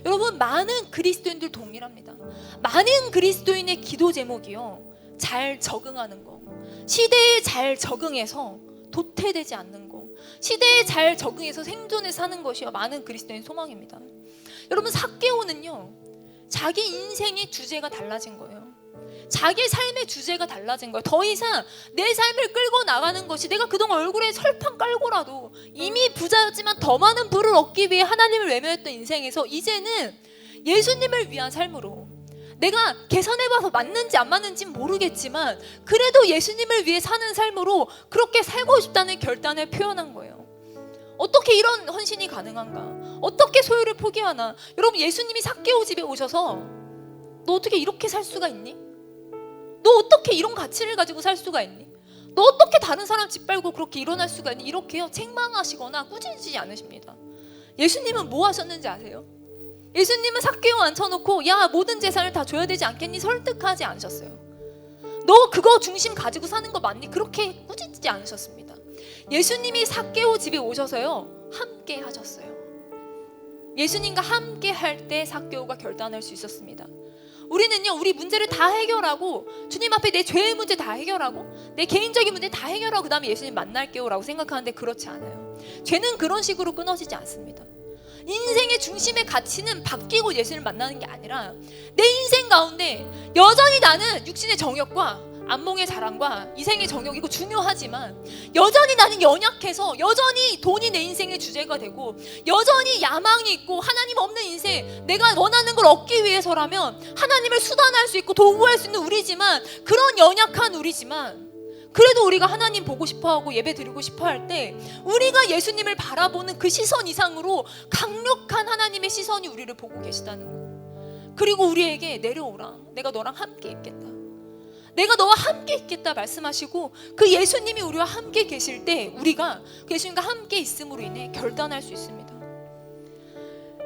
여러분, 많은 그리스도인들 동일합니다. 많은 그리스도인의 기도 제목이요, 잘 적응하는 거, 시대에 잘 적응해서 도태되지 않는 거, 시대에 잘 적응해서 생존해 사는 것이 많은 그리스도인 소망입니다. 여러분, 삭개오는요, 자기 인생의 주제가 달라진 거예요. 자기 삶의 주제가 달라진 거예요. 더 이상 내 삶을 끌고 나가는 것이, 내가 그동안 얼굴에 설탕 깔고라도 이미 부자였지만 더 많은 부를 얻기 위해 하나님을 외면했던 인생에서 이제는 예수님을 위한 삶으로, 내가 계산해봐서 맞는지 안 맞는지 모르겠지만 그래도 예수님을 위해 사는 삶으로 그렇게 살고 싶다는 결단을 표현한 거예요. 어떻게 이런 헌신이 가능한가? 어떻게 소유를 포기하나? 여러분, 예수님이 삭개오 집에 오셔서 너 어떻게 이렇게 살 수가 있니? 너 어떻게 이런 가치를 가지고 살 수가 있니? 너 어떻게 다른 사람 집 빨고 그렇게 일어날 수가 있니? 이렇게요, 책망하시거나 꾸짖지 않으십니다. 예수님은 뭐 하셨는지 아세요? 예수님은 삭개오 앉혀놓고 야, 모든 재산을 다 줘야 되지 않겠니? 설득하지 않으셨어요. 너 그거 중심 가지고 사는 거 맞니? 그렇게 꾸짖지 않으셨습니다. 예수님이 삭개오 집에 오셔서요, 함께 하셨어요. 예수님과 함께 할 때 삭개오가 결단할 수 있었습니다. 우리는요, 우리 문제를 다 해결하고 주님 앞에 내 죄의 문제 다 해결하고 내 개인적인 문제 다 해결하고 그 다음에 예수님 만날게요 라고 생각하는데 그렇지 않아요. 죄는 그런 식으로 끊어지지 않습니다. 인생의 중심의 가치는 바뀌고 예수님을 만나는 게 아니라 내 인생 가운데 여전히 나는 육신의 정욕과 안목의 자랑과 이생의 정욕, 이거 중요하지만 여전히 나는 연약해서 여전히 돈이 내 인생의 주제가 되고 여전히 야망이 있고 하나님 없는 인생, 내가 원하는 걸 얻기 위해서라면 하나님을 수단할 수 있고 도구할 수 있는 우리지만, 그런 연약한 우리지만 그래도 우리가 하나님 보고 싶어하고 예배 드리고 싶어할 때 우리가 예수님을 바라보는 그 시선 이상으로 강력한 하나님의 시선이 우리를 보고 계시다는 거예요. 그리고 우리에게 내려오라, 내가 너랑 함께 있겠다, 내가 너와 함께 있겠다 말씀하시고, 그 예수님이 우리와 함께 계실 때 우리가 그 예수님과 함께 있음으로 인해 결단할 수 있습니다.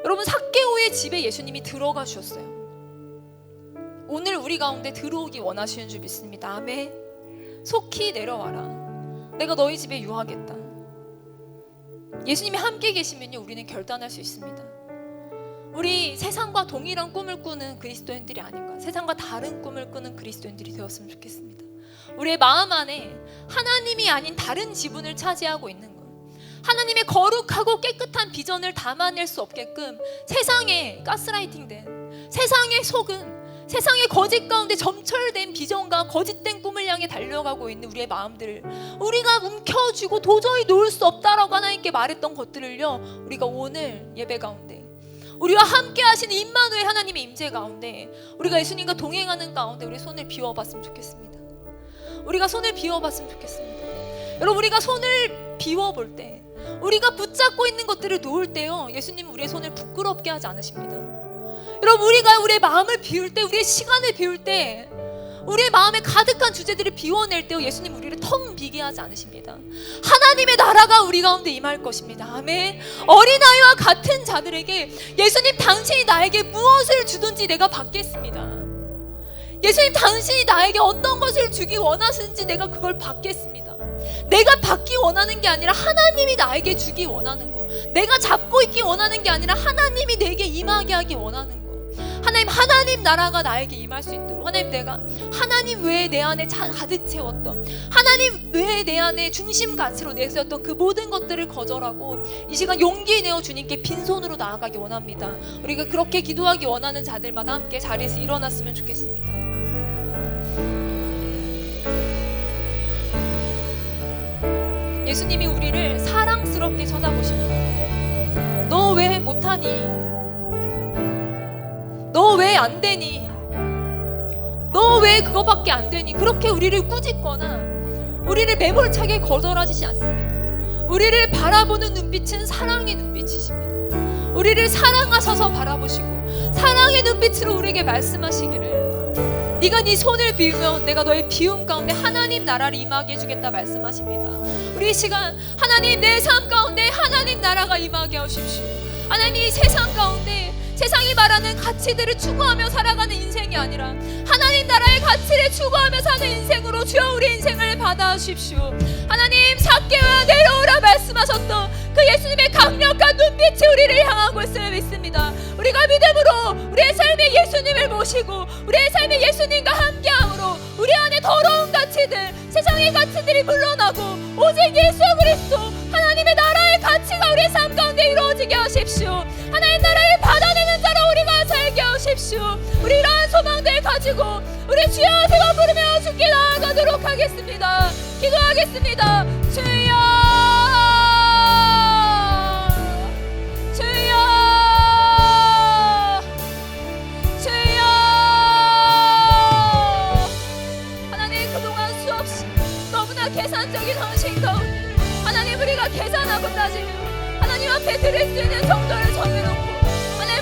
여러분, 삭개오의 집에 예수님이 들어가 주셨어요. 오늘 우리 가운데 들어오기 원하시는 줄 믿습니다. 아멘. 속히 내려와라, 내가 너희 집에 유하겠다. 예수님이 함께 계시면요, 우리는 결단할 수 있습니다. 우리 세상과 동일한 꿈을 꾸는 그리스도인들이 아닌가, 세상과 다른 꿈을 꾸는 그리스도인들이 되었으면 좋겠습니다. 우리의 마음 안에 하나님이 아닌 다른 지분을 차지하고 있는 것, 하나님의 거룩하고 깨끗한 비전을 담아낼 수 없게끔 세상에 가스라이팅된, 세상에 속은, 세상의 거짓 가운데 점철된 비전과 거짓된 꿈을 향해 달려가고 있는 우리의 마음들을 우리가 움켜쥐고 도저히 놓을 수 없다라고 하나님께 말했던 것들을요, 우리가 오늘 예배 가운데 우리와 함께 하시는 임마누엘 하나님의 임재 가운데 우리가 예수님과 동행하는 가운데 우리 손을 비워봤으면 좋겠습니다. 우리가 손을 비워봤으면 좋겠습니다. 여러분, 우리가 손을 비워볼 때, 우리가 붙잡고 있는 것들을 놓을 때요, 예수님은 우리의 손을 부끄럽게 하지 않으십니다. 여러분, 우리가 우리의 마음을 비울 때, 우리의 시간을 비울 때, 우리의 마음에 가득한 주제들을 비워낼 때 예수님 우리를 텅 비게 하지 않으십니다. 하나님의 나라가 우리 가운데 임할 것입니다. 아멘. 어린아이와 같은 자들에게 예수님, 당신이 나에게 무엇을 주든지 내가 받겠습니다. 예수님, 당신이 나에게 어떤 것을 주기 원하시는지 내가 그걸 받겠습니다. 내가 받기 원하는 게 아니라 하나님이 나에게 주기 원하는 거, 내가 잡고 있기 원하는 게 아니라 하나님이 내게 임하게 하기 원하는 거, 하나님 나라가 나에게 임할 수 있도록, 하나님, 내가 하나님 외에 내 안에 가득 채웠던, 하나님 외에 내 안에 중심 가치로 내세웠던 그 모든 것들을 거절하고 이 시간 용기 내어 주님께 빈손으로 나아가기 원합니다. 우리가 그렇게 기도하기 원하는 자들마다 함께 자리에서 일어났으면 좋겠습니다. 예수님이 우리를 사랑스럽게 쳐다보십니다. 너 왜 못하니? 너 왜 안 되니? 너 왜 그거밖에 안 되니? 그렇게 우리를 꾸짖거나 우리를 매몰차게 거절하시지 않습니다. 우리를 바라보는 눈빛은 사랑의 눈빛이십니다. 우리를 사랑하셔서 바라보시고 사랑의 눈빛으로 우리에게 말씀하시기를, 네가 네 손을 비우면 내가 너의 비움 가운데 하나님 나라를 임하게 해주겠다 말씀하십니다. 우리 이 시간 하나님, 내 삶 가운데 하나님 나라가 임하게 하십시오. 하나님, 이 세상 가운데 세상이 말하는 가치들을 추구하며 살아가는 인생이 아니라 하나님 나라의 가치를 추구하며 사는 인생으로 주여 우리 인생을 받아주십시오. 하나님, 삭개오야 내려오라 말씀하셨던 그 예수님의 강력한 눈빛이 우리를 향하고 있음을 믿습니다. 우리가 믿음으로 우리의 삶에 예수님을 모시고 우리의 삶에 예수님과 함께함으로 우리 안에 더러운 가치들, 세상의 가치들이 물러나고 오직 예수 그리스도 하나님의 나라의 가치가 우리의 삶 가운데 이루어지게 하십시오. 하나님 나라를 받아내는 자로 우리가 살게 하십시오. 우리 이러한 소망들 가지고 우리 주여 세번 부르며 주께 나아가도록 하겠습니다. 기도하겠습니다. 주여, 주여, 주여. 하나님, 그동안 수없이 너무나 계산적인 헌신 가운데 하나님, 우리가 계산하고 따지며 하나님 앞에 드릴 수 있는 정도를 정해놓고 하나님,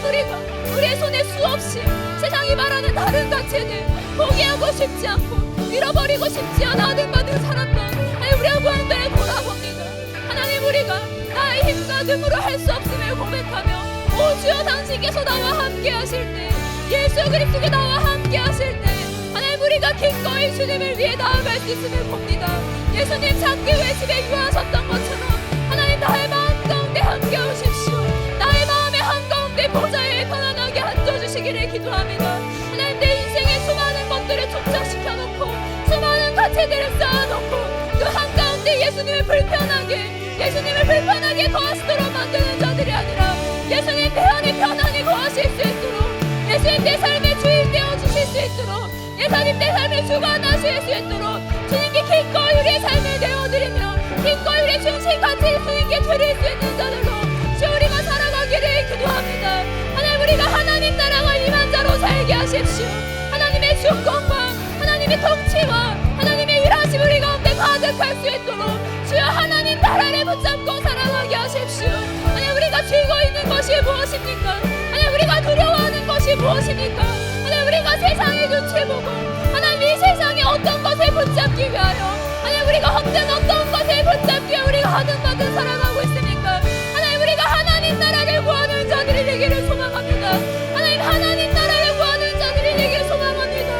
우리의 손에 수없이 세상이 말하는 다른 가치들 포기하고 싶지 않고 잃어버리고 싶지 않아 아등바등 살았던 하나님, 우리의 고향들을 돌아봅니다. 하나님, 우리가 나의 힘과 능으로 할 수 없음을 고백하며 오 주여, 당신께서 나와 함께 하실 때, 예수 그리스도께 나와 함께 하실 때 하나님, 우리가 기꺼이 주님을 위해 나아갈 수 있음을 봅니다. 예수님 삭개오의 집에 유하셨던 것처럼 하나님, 나의 마음 가운데 함께 오십시오. 나의 마음의 한가운데 보좌에 편안하게 앉아주시기를 기도합니다. 하나님, 내 예수님을 불편하게 거하시도록 만드는 자들이 아니라 예수님 내 안에 편안히 거하실 수 있도록, 예수님 내 삶의 주인 되어 주실 수 있도록, 예수님 내 삶의 주관하실 수 있도록 주님께 기꺼이 우리의 삶을 내어드리며 기꺼이 우리의 중심 가치를 주님께 드릴 수 있는 자들로 주 우리가 살아가기를 기도합니다. 하나님, 우리가 하나님 나라가 임한 자로 살게 하십시오. 하나님의 주권과 하나님의 통치와 하나님의 일하심 우리 가운데 가득할 수 있도록 주여 하나님 나라를 붙잡고 살아가게 하십시오. 하나님, 우리가 쥐고 있는 것이 무엇입니까? 하나님, 우리가 두려워하는 것이 무엇입니까? 하나님, 우리가 세상의 눈치 보고 하나님 이 세상에 어떤 것을 붙잡기 위하여 하나님 우리가 헛된 어떤 것을 붙잡기 위해 우리가 하든바든 살아가고 있습니까? 하나님, 우리가 하나님 나라를 구하는 자들이 되기를 소망합니다. 하나님, 하나님 나라를 구하는 자들이 되기를 소망합니다.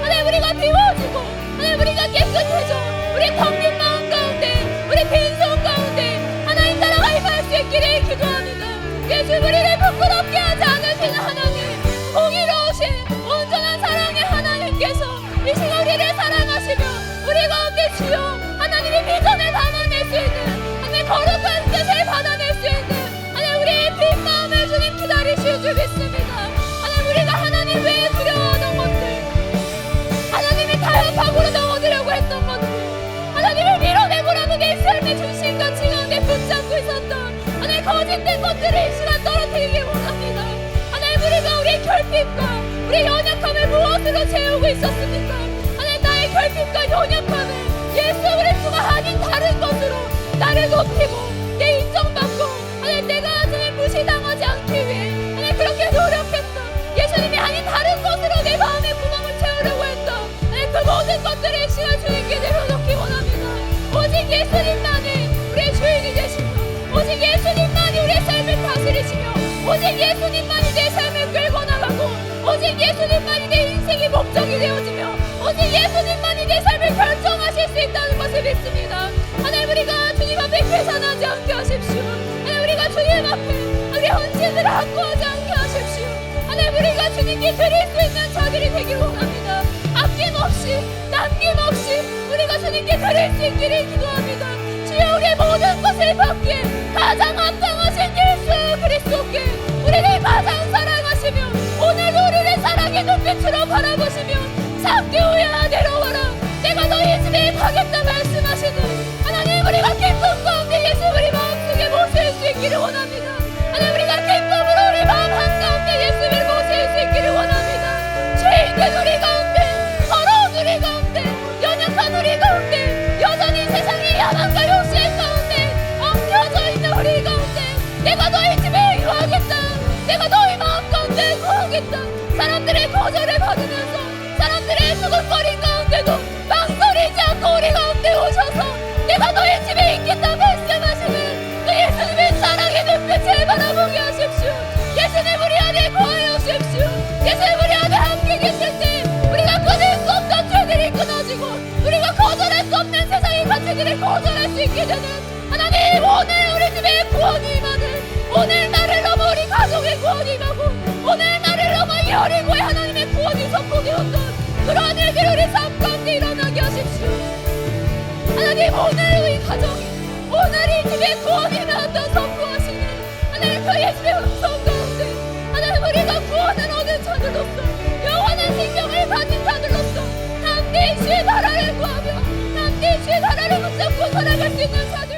하나님, 우리가 비워지고 하나님 우리가 깨끗해져 우리 텅빈 마음 가운데 우리 빈손 가운데 하나님 나라가 임할 수 있기를 기도합니다. 예수, 우리를 부끄럽게 하지 않으시는 하나님, 공의로우신 온전한 사랑의 하나님께서 이 시간 우리를 사랑하시며 우리 가운데 주여 하나님의 비전을 담아낼 수 있는 하나님의 거룩한 뜻을 받아낼 수 있는 하나님 우리의 빈 마음을 주님 기다리실 줄 믿습니다. 하나님, 우리가 하나님 외에 두려워하던 것들, 하나님의 타협하고로 넣어드려고 했던 것들, 하나님을 밀어내고라도 내 삶의 중심 가치 가운데 붙잡고 있었던 하나님 거짓된 것들을 이 시간 떨어뜨리기 원합니다. 하나님, 우리가 우리의 결핍과 우리의 연약함을 무엇으로 채우고 있었습니까? 하나님, 나의 결핍과 연약함을 예수 그리스도가 아닌 다른 것으로 나를 높이고 내 인정받고 하나님 내가 하나님 무시당하지 않기 위해 하나님 그렇게 노력했다. 예수님이 아닌 다른 것으로 내 마음의 구멍을 채우려고 했다. 하나님, 그 모든 것들을 이 시간 주님께 내려놓기 원합니다. 오직 예수님만이 우리의 주인이 되시며 오직 예수님만이 우리의 삶을 다스리시며 오직 예수님만이 내 삶을 끌고 나가고 오직 예수님만이 내 인생의 목적이 되어지며 오직 예수님만이 내 삶을 결정하실 수 있다는 것을 믿습니다. 하나님, 우리가 주님 앞에 계산하지 않게 하십시오. 하나님, 우리가 주님 앞에 우리 헌신을 확보하지 않게 하십시오. 하나님, 우리가 주님께 드릴 수 있는 자들이 되길 원합니다. 아낌없이 남김없이 우리가 주님께 드릴 수 있기를 기도합니다. 주여, 우리의 모든 것을 받기에 가장 합당하신 예수 그리스도께 우리를 가장 사랑하시며 오늘도 우리를 사랑의 눈빛으로 바라보시며 삭개오야 내려와라 내가 너희 집에 가겠다 말씀하시는 하나님, 우리가 기쁨 가운데 예수 우리 마음속에 모실 수 있기를 원합니다. 하나님, 우리가 기쁨으로 우리 마음 한가운데 예수를 모실 수 있기를 원합니다. 죄인된 우리 가운데 더러운 우리 가운데 연약한 우리 가운데 여전히 세상의 야망과 욕심 가운데 엉켜져 있는 우리 가운데 내가 너희 집에 유하겠다, 내가 너희 마음 가운데 구하겠다. 사람들의 거절을 받으면서 사람들의 수군거린 가운데도 망설이지 않고 우리 가운데 오셔서 내가 너희 집에 있겠다 말씀하시는 그 예수님의 사랑의 눈빛을 바라보게 하십시오. 예수님 우리 안에 거하여 오십시오. 예수님 우리 안에 함께 계실 때 우리가 끊을 수 없던 죄들이 끊어지고 우리가 거절할 수 없는 세상의 가치들을 거절할 수 있게 되는 하나님, 오늘 우리 집에 구원이 임하는 오늘 나를 넘어 우리 가족의 구원이 임하고 오늘 나를 넘어 여리고의 하나님의 구원이 선포되었던 그러한 일들을 우리 삶 가운데 일어나게 하십시오. 하나님, 오늘 우리 가정이 오늘 이 집에 구원이 임하였다 선포하시는 하나님 그 예수의 음성 가운데 하나님, 우리가 구원을 얻은 자들로서 영원한 생명을 가진 자들로서 함께 주의 나라를 구하며 함께 주의 나라를 붙잡고 살아갈 수 있는 자들